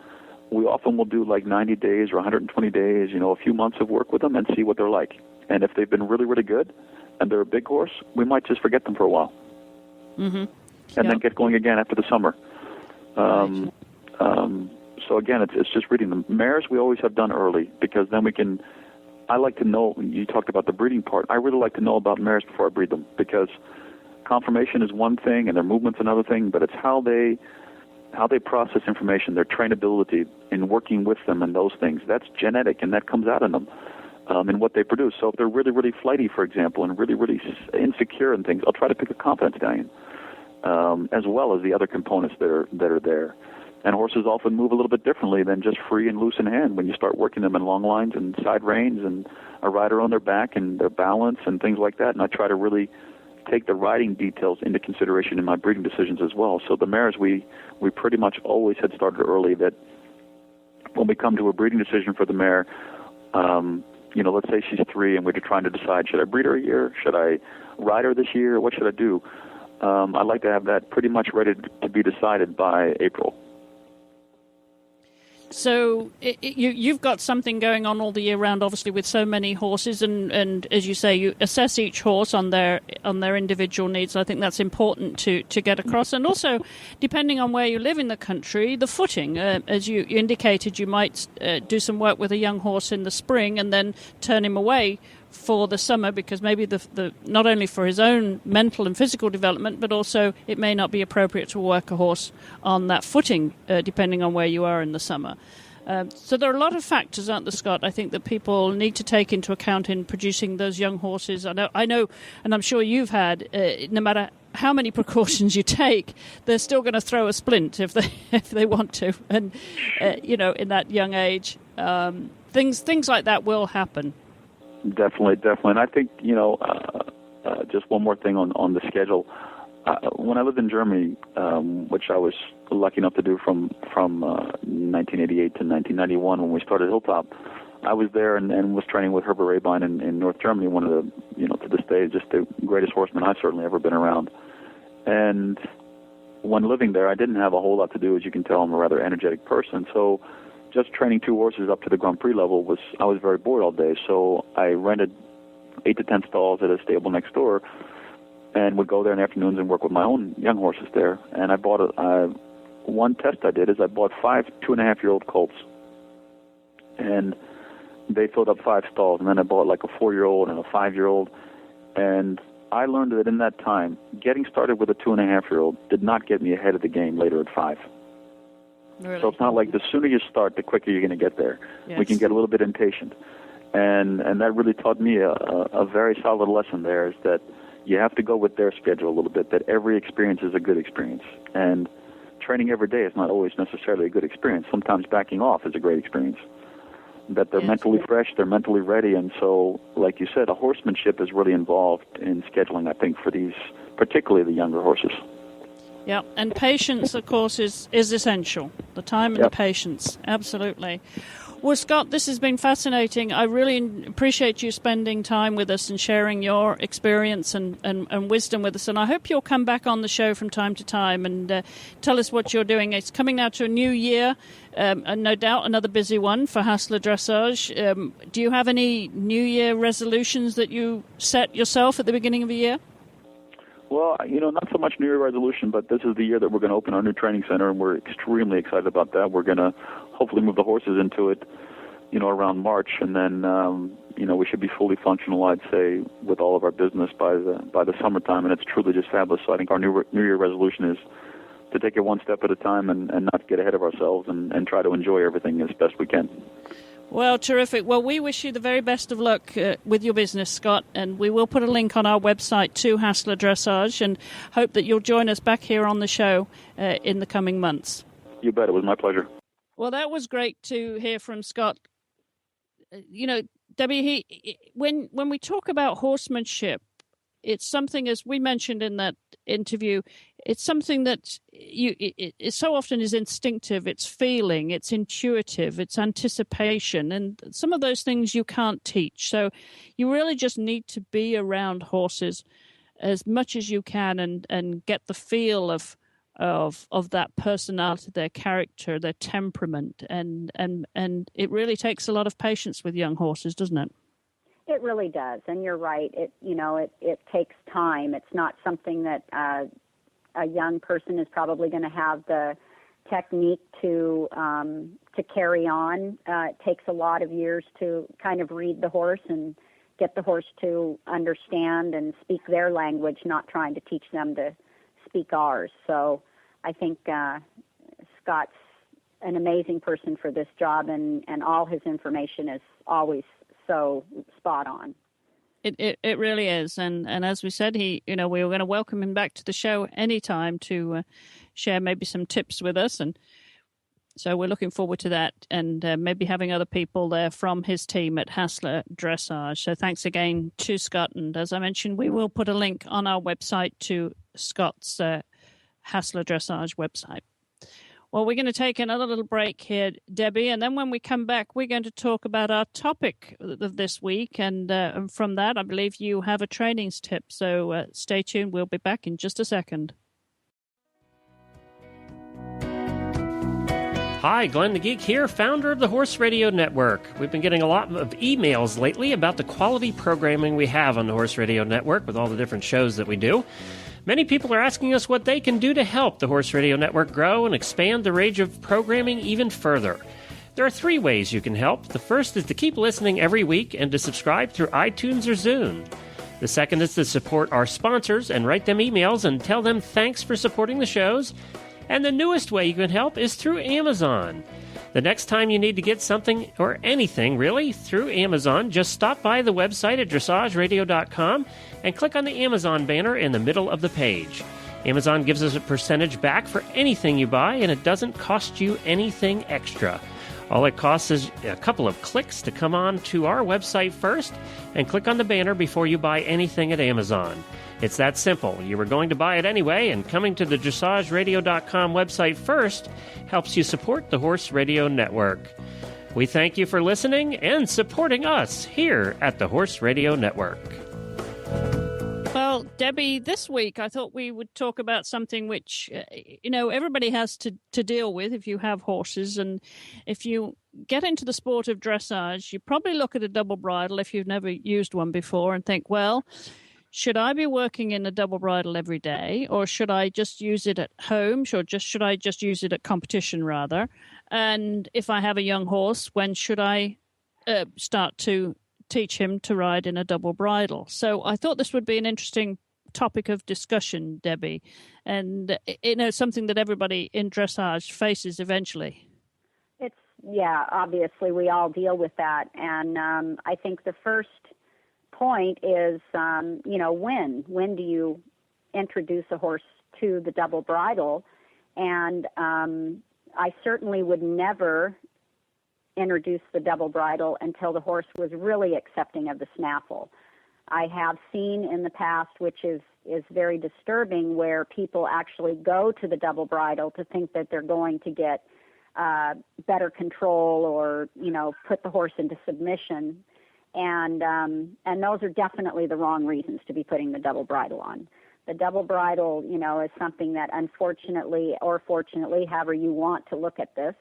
we often will do like 90 days or 120 days, a few months of work with them and see what they're like. And if they've been really, really good, and they're a big horse, we might just forget them for a while. Mm-hmm. And then get going again after the summer. So again, it's just reading them. Mares we always have done early, because then we can, I like to know, you talked about the breeding part, I really like to know about mares before I breed them, because conformation is one thing and their movement's another thing, but it's how they process information, their trainability in working with them and those things. That's genetic, and that comes out in them in what they produce. So if they're really, really flighty, for example, and really, really insecure and things, I'll try to pick a confidence stallion, as well as the other components that are there. And horses often move a little bit differently than just free and loose in hand when you start working them in long lines and side reins and a rider on their back and their balance and things like that. And I try to really take the riding details into consideration in my breeding decisions as well. So the mares we pretty much always had started early, that when we come to a breeding decision for the mare, let's say she's 3 and we're trying to decide, should I breed her a year? Should I ride her this year? What should I do? I'd like to have that pretty much ready to be decided by April. So you've got something going on all the year round, obviously, with so many horses, and as you say, you assess each horse on their individual needs. I think that's important to get across, and also, depending on where you live in the country, the footing. As you indicated, you might do some work with a young horse in the spring and then turn him away for the summer, because maybe the not only for his own mental and physical development, but also it may not be appropriate to work a horse on that footing, depending on where you are in the summer. So there are a lot of factors, aren't there, Scott, I think that people need to take into account in producing those young horses. I know, and I'm sure you've had, no matter how many precautions you take, they're still going to throw a splint if they want to, and in that young age, things like that will happen. Definitely. And I think, just one more thing on the schedule. When I lived in Germany, which I was lucky enough to do from 1988 to 1991 when we started Hilltop, I was there and was training with Herbert Rabine in North Germany, one of the, to this day, just the greatest horseman I've certainly ever been around. And when living there, I didn't have a whole lot to do. As you can tell, I'm a rather energetic person. So just training 2 horses up to the Grand Prix level I was very bored all day. So I rented 8 to 10 stalls at a stable next door and would go there in the afternoons and work with my own young horses there. And I bought one test I did is I bought 5 2.5-year-old colts, and they filled up 5 stalls. And then I bought like a 4-year-old and a 5-year-old. And I learned that in that time, getting started with a 2.5-year-old did not get me ahead of the game later at 5. Really? So it's not like the sooner you start, the quicker you're going to get there. Yes. We can get a little bit impatient. And that really taught me a very solid lesson there, is that you have to go with their schedule a little bit, that every experience is a good experience. And training every day is not always necessarily a good experience. Sometimes backing off is a great experience. That they're mentally fresh, they're mentally ready. And so, like you said, a horsemanship is really involved in scheduling, I think, for these, particularly the younger horses. Yeah, and patience, of course, is essential. The time and the patience, absolutely. Well, Scott, this has been fascinating. I really appreciate you spending time with us and sharing your experience and wisdom with us. And I hope you'll come back on the show from time to time and tell us what you're doing. It's coming now to a new year, and no doubt another busy one for Hassler Dressage. Do you have any New Year resolutions that you set yourself at the beginning of the year? Well, not so much New Year resolution, but this is the year that we're going to open our new training center, and we're extremely excited about that. We're going to hopefully move the horses into it, around March, and then, we should be fully functional, I'd say, with all of our business by the summertime, and it's truly just fabulous. So I think our New Year resolution is to take it one step at a time and not get ahead of ourselves and try to enjoy everything as best we can. Well, terrific. Well, we wish you the very best of luck with your business, Scott, and we will put a link on our website to Hassler Dressage and hope that you'll join us back here on the show in the coming months. You bet. It was my pleasure. Well, that was great to hear from Scott. Debbie, when we talk about horsemanship, it's something, as we mentioned in that interview, it's something that it so often is instinctive, it's feeling, it's intuitive, it's anticipation, and some of those things you can't teach. So you really just need to be around horses as much as you can and get the feel of that personality, their character, their temperament, and it really takes a lot of patience with young horses, doesn't it? It really does, and you're right. It takes time. It's not something that a young person is probably going to have the technique to carry on. It takes a lot of years to kind of read the horse and get the horse to understand and speak their language, not trying to teach them to speak ours. So I think Scott's an amazing person for this job, and all his information is always so spot on. It really is, and as we said, we were going to welcome him back to the show anytime to share maybe some tips with us, and so we're looking forward to that, and maybe having other people there from his team at Hassler Dressage. So thanks again to Scott, and as I mentioned, we will put a link on our website to Scott's Hassler Dressage website. Well, we're going to take another little break here, Debbie, and then when we come back, we're going to talk about our topic of this week. And from that, I believe you have a trainings tip. So stay tuned. We'll be back in just a second. Hi, Glenn the Geek here, founder of the Horse Radio Network. We've been getting a lot of emails lately about the quality programming we have on the Horse Radio Network with all the different shows that we do. Many people are asking us what they can do to help the Horse Radio Network grow and expand the range of programming even further. There are 3 ways you can help. The first is to keep listening every week and to subscribe through iTunes or Zune. The second is to support our sponsors and write them emails and tell them thanks for supporting the shows. And the newest way you can help is through Amazon. The next time you need to get something, or anything really, through Amazon, just stop by the website at dressageradio.com and click on the Amazon banner in the middle of the page. Amazon gives us a percentage back for anything you buy, and it doesn't cost you anything extra. All it costs is a couple of clicks to come on to our website first and click on the banner before you buy anything at Amazon. It's that simple. You were going to buy it anyway, and coming to the dressageradio.com website first helps you support the Horse Radio Network. We thank you for listening and supporting us here at the Horse Radio Network. Well, Debbie, this week I thought we would talk about something which, everybody has to deal with if you have horses. And if you get into the sport of dressage, you probably look at a double bridle if you've never used one before and think, well, should I be working in a double bridle every day, or should I just use it at home? Should I just use it at competition, rather? And if I have a young horse, when should I start to teach him to ride in a double bridle? So I thought this would be an interesting topic of discussion, Debbie, and something that everybody in dressage faces eventually. Obviously we all deal with that, and I think the first point is, when do you introduce a horse to the double bridle? And I certainly would never introduce the double bridle until the horse was really accepting of the snaffle. I have seen in the past, which is very disturbing, where people actually go to the double bridle to think that they're going to get better control or, put the horse into submission. And those are definitely the wrong reasons to be putting the double bridle on. The double bridle, is something that unfortunately or fortunately, however you want to look at this,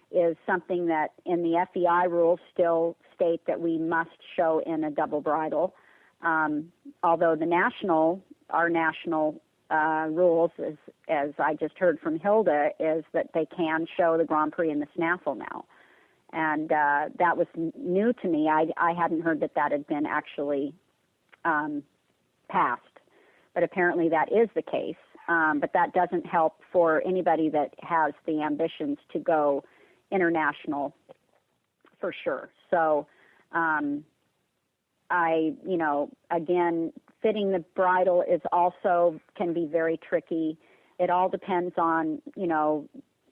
is something that in the FEI rules still state that we must show in a double bridle. Although our national rules, as I just heard from Hilda, is that they can show the Grand Prix in the snaffle now. And that was new to me. I hadn't heard that had been actually passed. But apparently that is the case. But that doesn't help for anybody that has the ambitions to go international for sure. So again, fitting the bridle can be very tricky. It all depends on,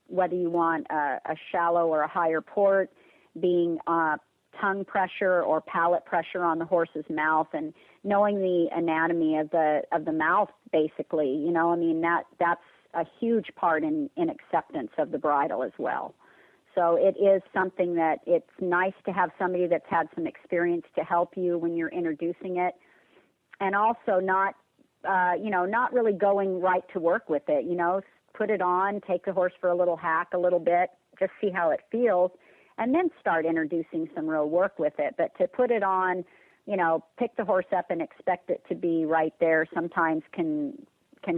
whether you want a shallow or a higher port, being tongue pressure or palate pressure on the horse's mouth, and knowing the anatomy of the mouth, basically. That's a huge part in acceptance of the bridle as well. So it is something that it's nice to have somebody that's had some experience to help you when you're introducing it, and also not really going right to work with it. Put it on, take the horse for a little hack a little bit, just see how it feels, and then start introducing some real work with it. But to put it on pick the horse up and expect it to be right there sometimes can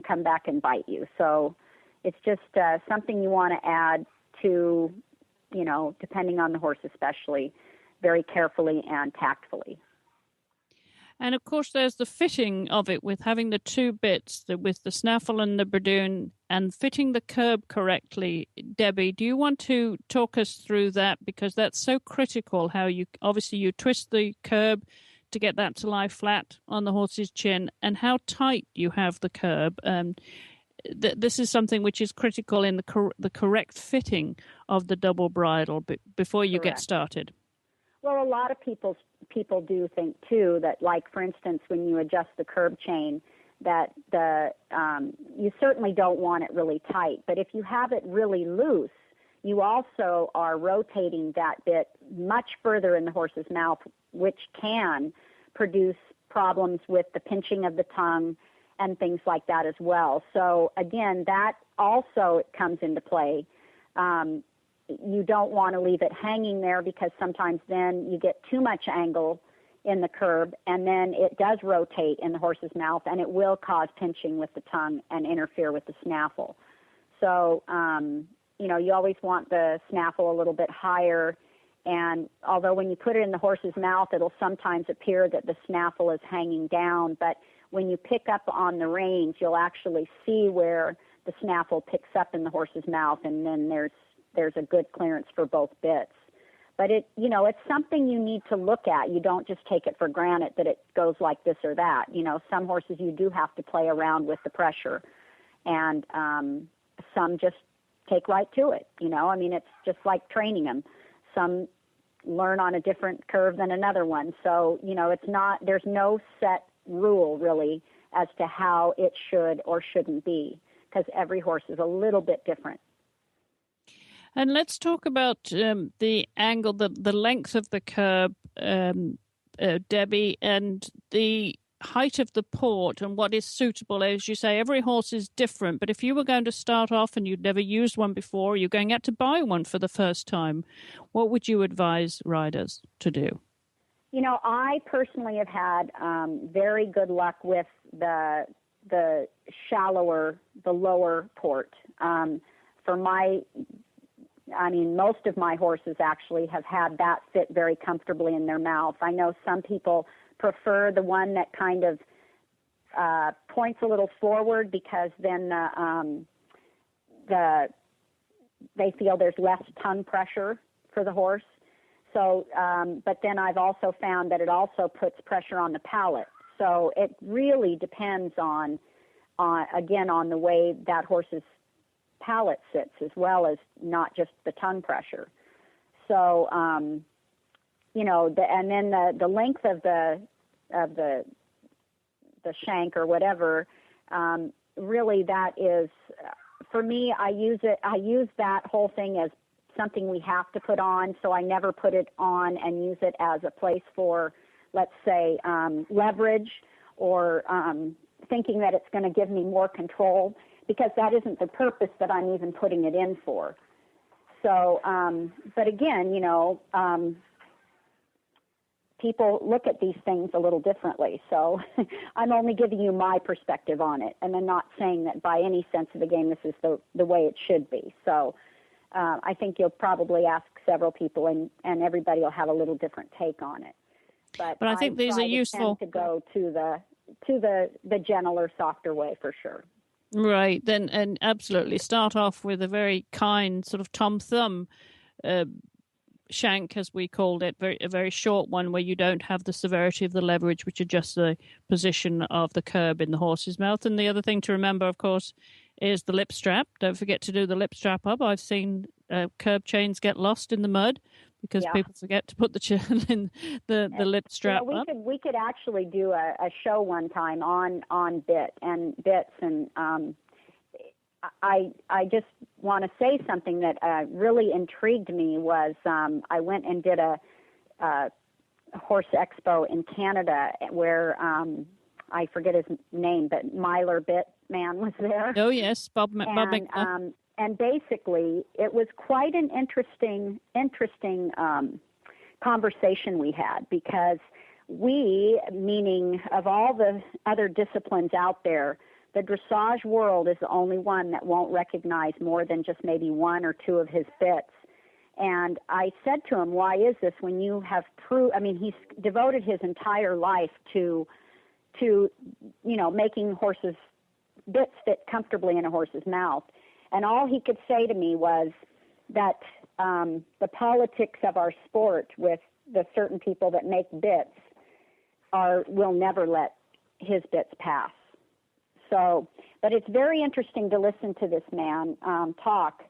come back and bite you. So it's just something you want to add to, depending on the horse especially, very carefully and tactfully. And of course, there's the fitting of it with having the two bits, with the snaffle and the bradoon, and fitting the curb correctly. Debbie, do you want to talk us through that? Because that's so critical, how you twist the curb to get that to lie flat on the horse's chin, and how tight you have the curb. This is something which is critical in the correct fitting of the double bridle before you Correct. Get started. Well, a lot of people do think too that, like, for instance, when you adjust the curb chain, that you certainly don't want it really tight. But if you have it really loose, you also are rotating that bit much further in the horse's mouth, which can produce problems with the pinching of the tongue and things like that as well. So again, that also comes into play. You don't want to leave it hanging there, because sometimes then you get too much angle in the curb, and then it does rotate in the horse's mouth, and it will cause pinching with the tongue and interfere with the snaffle. So, you always want the snaffle a little bit higher, and although when you put it in the horse's mouth, it'll sometimes appear that the snaffle is hanging down, but when you pick up on the reins, you'll actually see where the snaffle picks up in the horse's mouth, and then there's a good clearance for both bits. But it's something you need to look at. You don't just take it for granted that it goes like this or that. Some horses you do have to play around with the pressure, and some just take right to it. It's just like training them. Some learn on a different curve than another one. So, there's no set rule really as to how it should or shouldn't be, because every horse is a little bit different. And let's talk about the angle, the length of the curb, Debbie, and the height of the port and what is suitable. As you say, every horse is different. But if you were going to start off and you'd never used one before, you're going out to buy one for the first time, what would you advise riders to do? I personally have had very good luck with the shallower, the lower port. Most of my horses actually have had that fit very comfortably in their mouth. I know some people prefer the one that kind of points a little forward, because then they feel there's less tongue pressure for the horse. So, but then I've also found that it also puts pressure on the palate. So it really depends on the way that horse's palate sits, as well as not just the tongue pressure. So, and then the length of the shank or whatever, really that is, for me, I use that whole thing as something we have to put on. So I never put it on and use it as a place for, let's say, leverage, or thinking that it's going to give me more control, because that isn't the purpose that I'm even putting it in for. So, but again, people look at these things a little differently. So I'm only giving you my perspective on it, and I'm not saying that by any sense of the game this is the way it should be. So I think you'll probably ask several people, and everybody will have a little different take on it. But I think these are useful to go to the gentler, softer way for sure. Right, then, and absolutely start off with a very kind sort of Tom Thumb shank, as we called it, a very short one where you don't have the severity of the leverage, which adjusts the position of the curb in the horse's mouth. And the other thing to remember, of course, is the lip strap. Don't forget to do the lip strap up. I've seen curb chains get lost in the mud because people forget to put the lip strap up. We could actually do a show one time on bits, and I just want to say something that really intrigued me was I went and did a horse expo in Canada where I forget his name, but Myler Bit Man was there. Oh yes, Bob McNair. And basically, it was quite an interesting conversation we had, because we, meaning of all the other disciplines out there, the dressage world is the only one that won't recognize more than just maybe one or two of his bits. And I said to him, why is this when you have he's devoted his entire life to making horses bits fit comfortably in a horse's mouth. And all he could say to me was that the politics of our sport with the certain people that make bits will never let his bits pass. So, but it's very interesting to listen to this man talk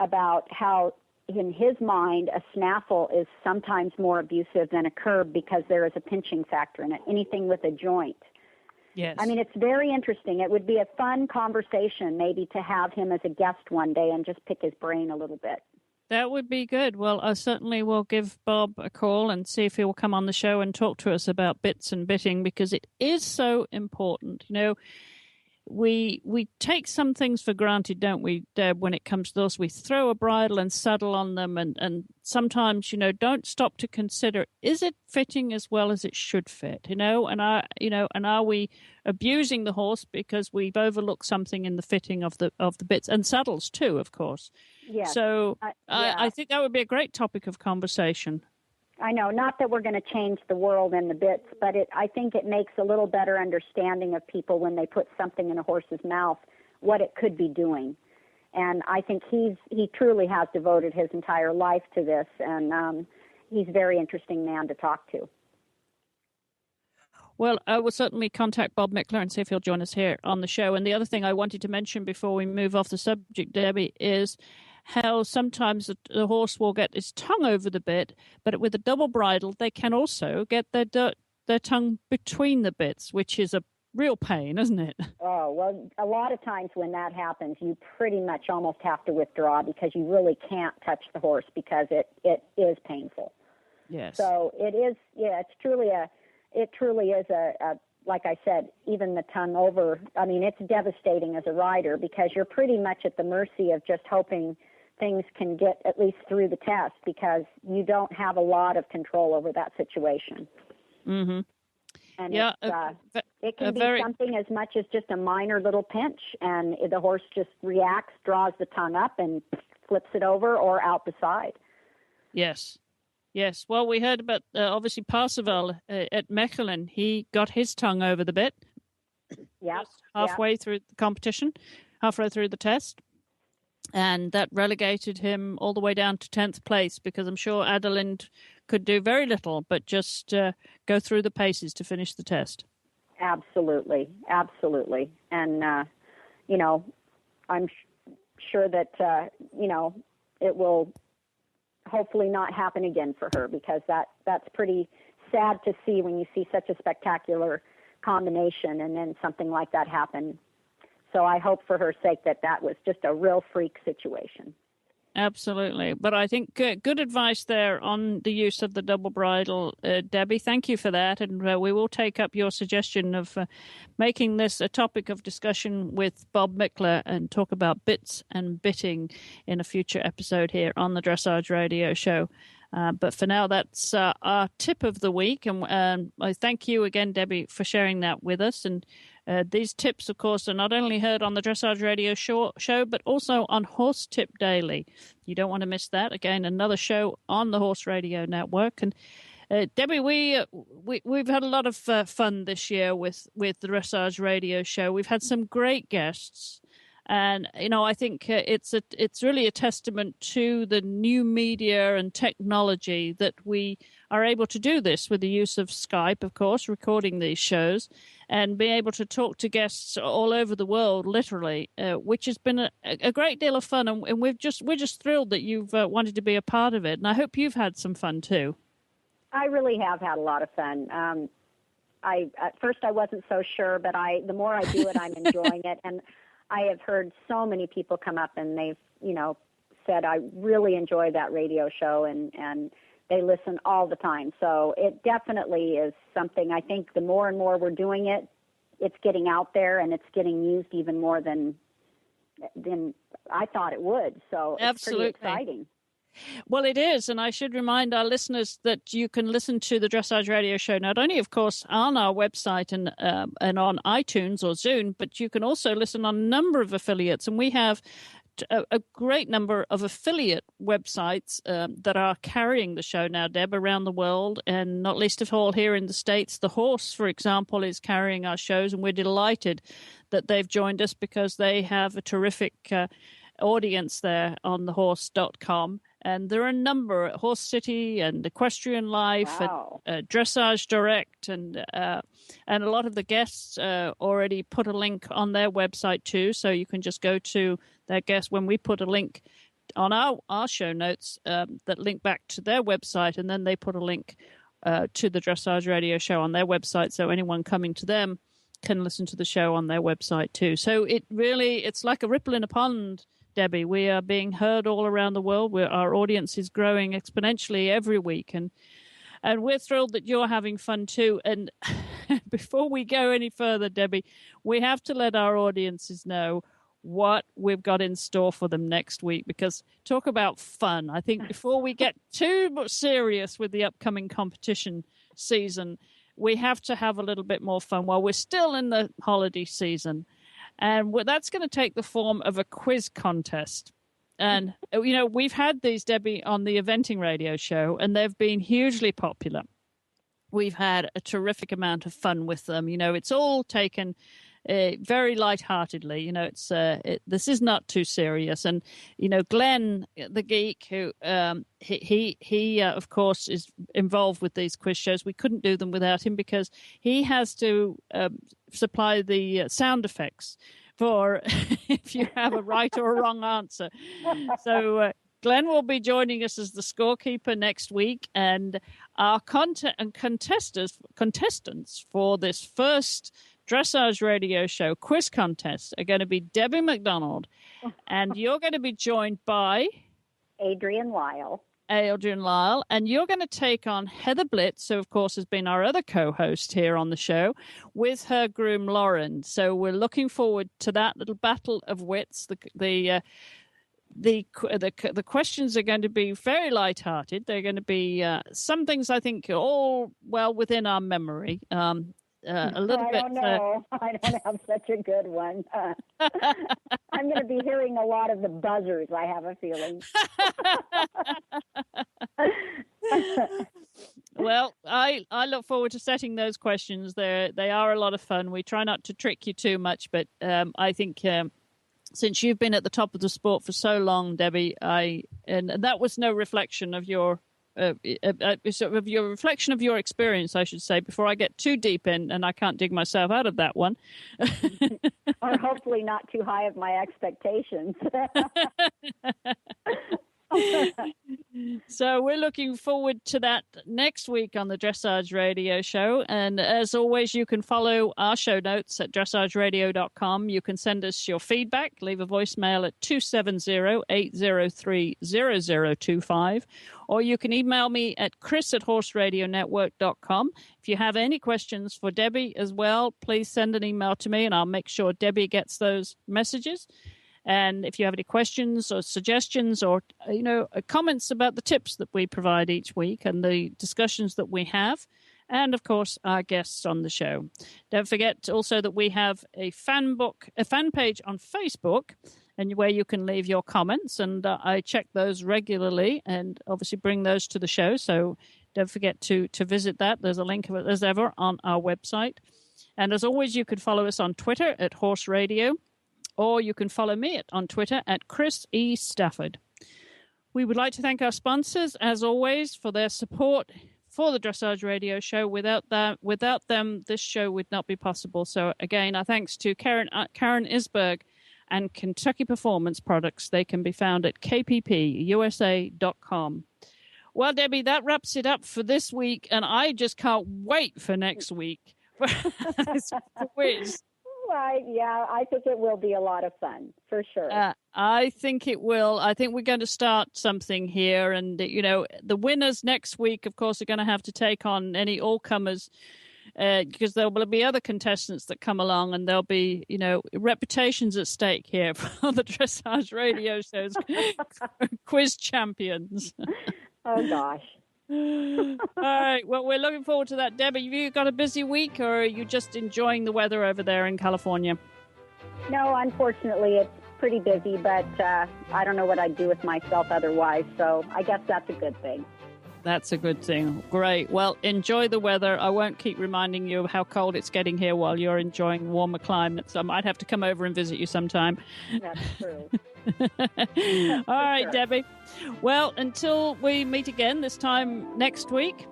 about how, in his mind, a snaffle is sometimes more abusive than a curb because there is a pinching factor in it, anything with a joint. Yes. I mean, it's very interesting. It would be a fun conversation maybe to have him as a guest one day and just pick his brain a little bit. That would be good. Well, I certainly will give Bob a call and see if he will come on the show and talk to us about bits and bitting, because it is so important. You know, we take some things for granted, don't we, Deb, when it comes to this? We throw a bridle and saddle on them, and sometimes, don't stop to consider, is it fitting as well as it should fit, and are we abusing the horse because we've overlooked something in the fitting of the bits and saddles too, of course. Yes. So I think that would be a great topic of conversation. I know, not that we're going to change the world and the bits, but I think it makes a little better understanding of people when they put something in a horse's mouth, what it could be doing. And I think he truly has devoted his entire life to this, and he's a very interesting man to talk to. Well, I will certainly contact Bob Mickler and see if he'll join us here on the show. And the other thing I wanted to mention before we move off the subject, Debbie, is how sometimes the horse will get its tongue over the bit, but with a double bridle, they can also get their tongue between the bits, which is a real pain, isn't it? Oh, well, a lot of times when that happens, you pretty much almost have to withdraw because you really can't touch the horse because it is painful. Yes. So it is, it truly is a like I said, even the tongue over, I mean, it's devastating as a rider because you're pretty much at the mercy of just hoping things can get at least through the test because you don't have a lot of control over that situation. Mm-hmm. And yeah, it can be something as much as just a minor little pinch, and the horse just reacts, draws the tongue up, and flips it over or out the side. Yes. Yes. Well, we heard about, obviously, Parseval at Mechelen. He got his tongue over the bit. Yeah. Halfway through the competition, halfway through the test. And that relegated him all the way down to 10th place because I'm sure Adelind could do very little but just go through the paces to finish the test. Absolutely. Absolutely. And, I'm sure that, it will hopefully not happen again for her because that's pretty sad to see when you see such a spectacular combination and then something like that happen. So I hope for her sake that was just a real freak situation. Absolutely. But I think good advice there on the use of the double bridle, Debbie. Thank you for that. And we will take up your suggestion of making this a topic of discussion with Bob Mickler and talk about bits and bitting in a future episode here on the Dressage Radio Show. But for now, that's our tip of the week. And I thank you again, Debbie, for sharing that with us. And these tips, of course, are not only heard on the Dressage Radio show, but also on Horse Tip Daily. You don't want to miss that. Again, another show on the Horse Radio Network. And Debbie, we've had a lot of fun this year with the Dressage Radio Show. We've had some great guests. And, I think it's really a testament to the new media and technology that we are able to do this with the use of Skype, of course, recording these shows and be able to talk to guests all over the world, literally, which has been a great deal of fun. And we're just thrilled that you've wanted to be a part of it. And I hope you've had some fun, too. I really have had a lot of fun. At first I wasn't so sure, but the more I do it, I'm enjoying it. And I have heard so many people come up and they've, said, I really enjoy that radio show and they listen all the time. So it definitely is something. I think the more and more we're doing it, it's getting out there and it's getting used even more than I thought it would. So it's Absolutely. pretty exciting. Well, it is. And I should remind our listeners that you can listen to the Dressage Radio Show not only, of course, on our website and on iTunes or Zune, but you can also listen on a number of affiliates. And we have a great number of affiliate websites that are carrying the show now, Deb, around the world, and not least of all here in the States. The Horse, for example, is carrying our shows, and we're delighted that they've joined us because they have a terrific audience there on thehorse.com. And there are a number, Horse City and Equestrian Life and Dressage Direct, and a lot of the guests already put a link on their website too. So you can just go to their guests when we put a link on our show notes that link back to their website, and then they put a link to the Dressage Radio Show on their website. So anyone coming to them can listen to the show on their website too. So it's like a ripple in a pond, Debbie. We are being heard all around the world. Our audience is growing exponentially every week, and we're thrilled that you're having fun too. And before we go any further, Debbie, we have to let our audiences know what we've got in store for them next week, because talk about fun. I think before we get too much serious with the upcoming competition season, we have to have a little bit more fun while we're still in the holiday season. And that's going to take the form of a quiz contest. And, we've had these, Debbie, on the Eventing Radio Show, and they've been hugely popular. We've had a terrific amount of fun with them. It's all taken very lightheartedly. This is not too serious. And, Glenn, the geek, who he of course, is involved with these quiz shows. We couldn't do them without him because he has to supply the sound effects for if you have a right or a wrong answer. So Glenn will be joining us as the scorekeeper next week, and our contestants for this first Dressage Radio Show quiz contest are going to be Debbie McDonald, and you're going to be joined by Adrian Lyle, and you're going to take on Heather Blitz, who, of course, has been our other co-host here on the show, with her groom, Lauren. So we're looking forward to that little battle of wits. The questions are going to be very lighthearted. They're going to be some things, I think, all well within our memory. A little bit. I don't know. I don't have such a good one. I'm going to be hearing a lot of the buzzers, I have a feeling. Well, I look forward to setting those questions. They are a lot of fun. We try not to trick you too much, but I think since you've been at the top of the sport for so long, Debbie, and that was no reflection of your reflection of your experience, I should say, before I get too deep in and I can't dig myself out of that one. Or hopefully not too high of my expectations. So we're looking forward to that next week on the Dressage Radio Show. And as always, you can follow our show notes at dressageradio.com. You can send us your feedback. Leave a voicemail at 270-803-0025. Or you can email me at chris@horseradionetwork.com. If you have any questions for Debbie as well, please send an email to me and I'll make sure Debbie gets those messages. And if you have any questions or suggestions or, comments about the tips that we provide each week and the discussions that we have, and, of course, our guests on the show. Don't forget also that we have a fan page on Facebook, and where you can leave your comments. And I check those regularly and obviously bring those to the show. So don't forget to visit that. There's a link of it as ever on our website. And as always, you can follow us on Twitter at Horse Radio. Or you can follow me on Twitter at Chris E. Stafford. We would like to thank our sponsors, as always, for their support for the Dressage Radio Show. Without them, this show would not be possible. So, again, our thanks to Karen Isberg and Kentucky Performance Products. They can be found at kppusa.com. Well, Debbie, that wraps it up for this week, and I just can't wait for next week. This quiz. Yeah, I think it will be a lot of fun, for sure. I think it will. I think we're going to start something here. And, the winners next week, of course, are going to have to take on any all-comers because there will be other contestants that come along, and there'll be, reputations at stake here for the Dressage radio shows. Quiz champions. Oh, gosh. All right. Well, we're looking forward to that. Debbie, have you got a busy week, or are you just enjoying the weather over there in California? No, unfortunately, it's pretty busy, but I don't know what I'd do with myself otherwise, so I guess that's a good thing. That's a good thing. Great. Well, enjoy the weather. I won't keep reminding you of how cold it's getting here while you're enjoying warmer climates. I might have to come over and visit you sometime. That's true. All right, sure. Debbie. Well, until we meet again this time next week.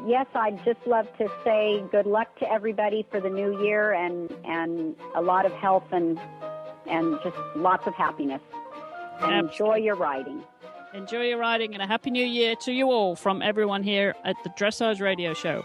Yes, I'd just love to say good luck to everybody for the new year, and a lot of health and just lots of happiness. And enjoy your riding. Enjoy your riding, and a Happy New Year to you all from everyone here at the Dressage Radio Show.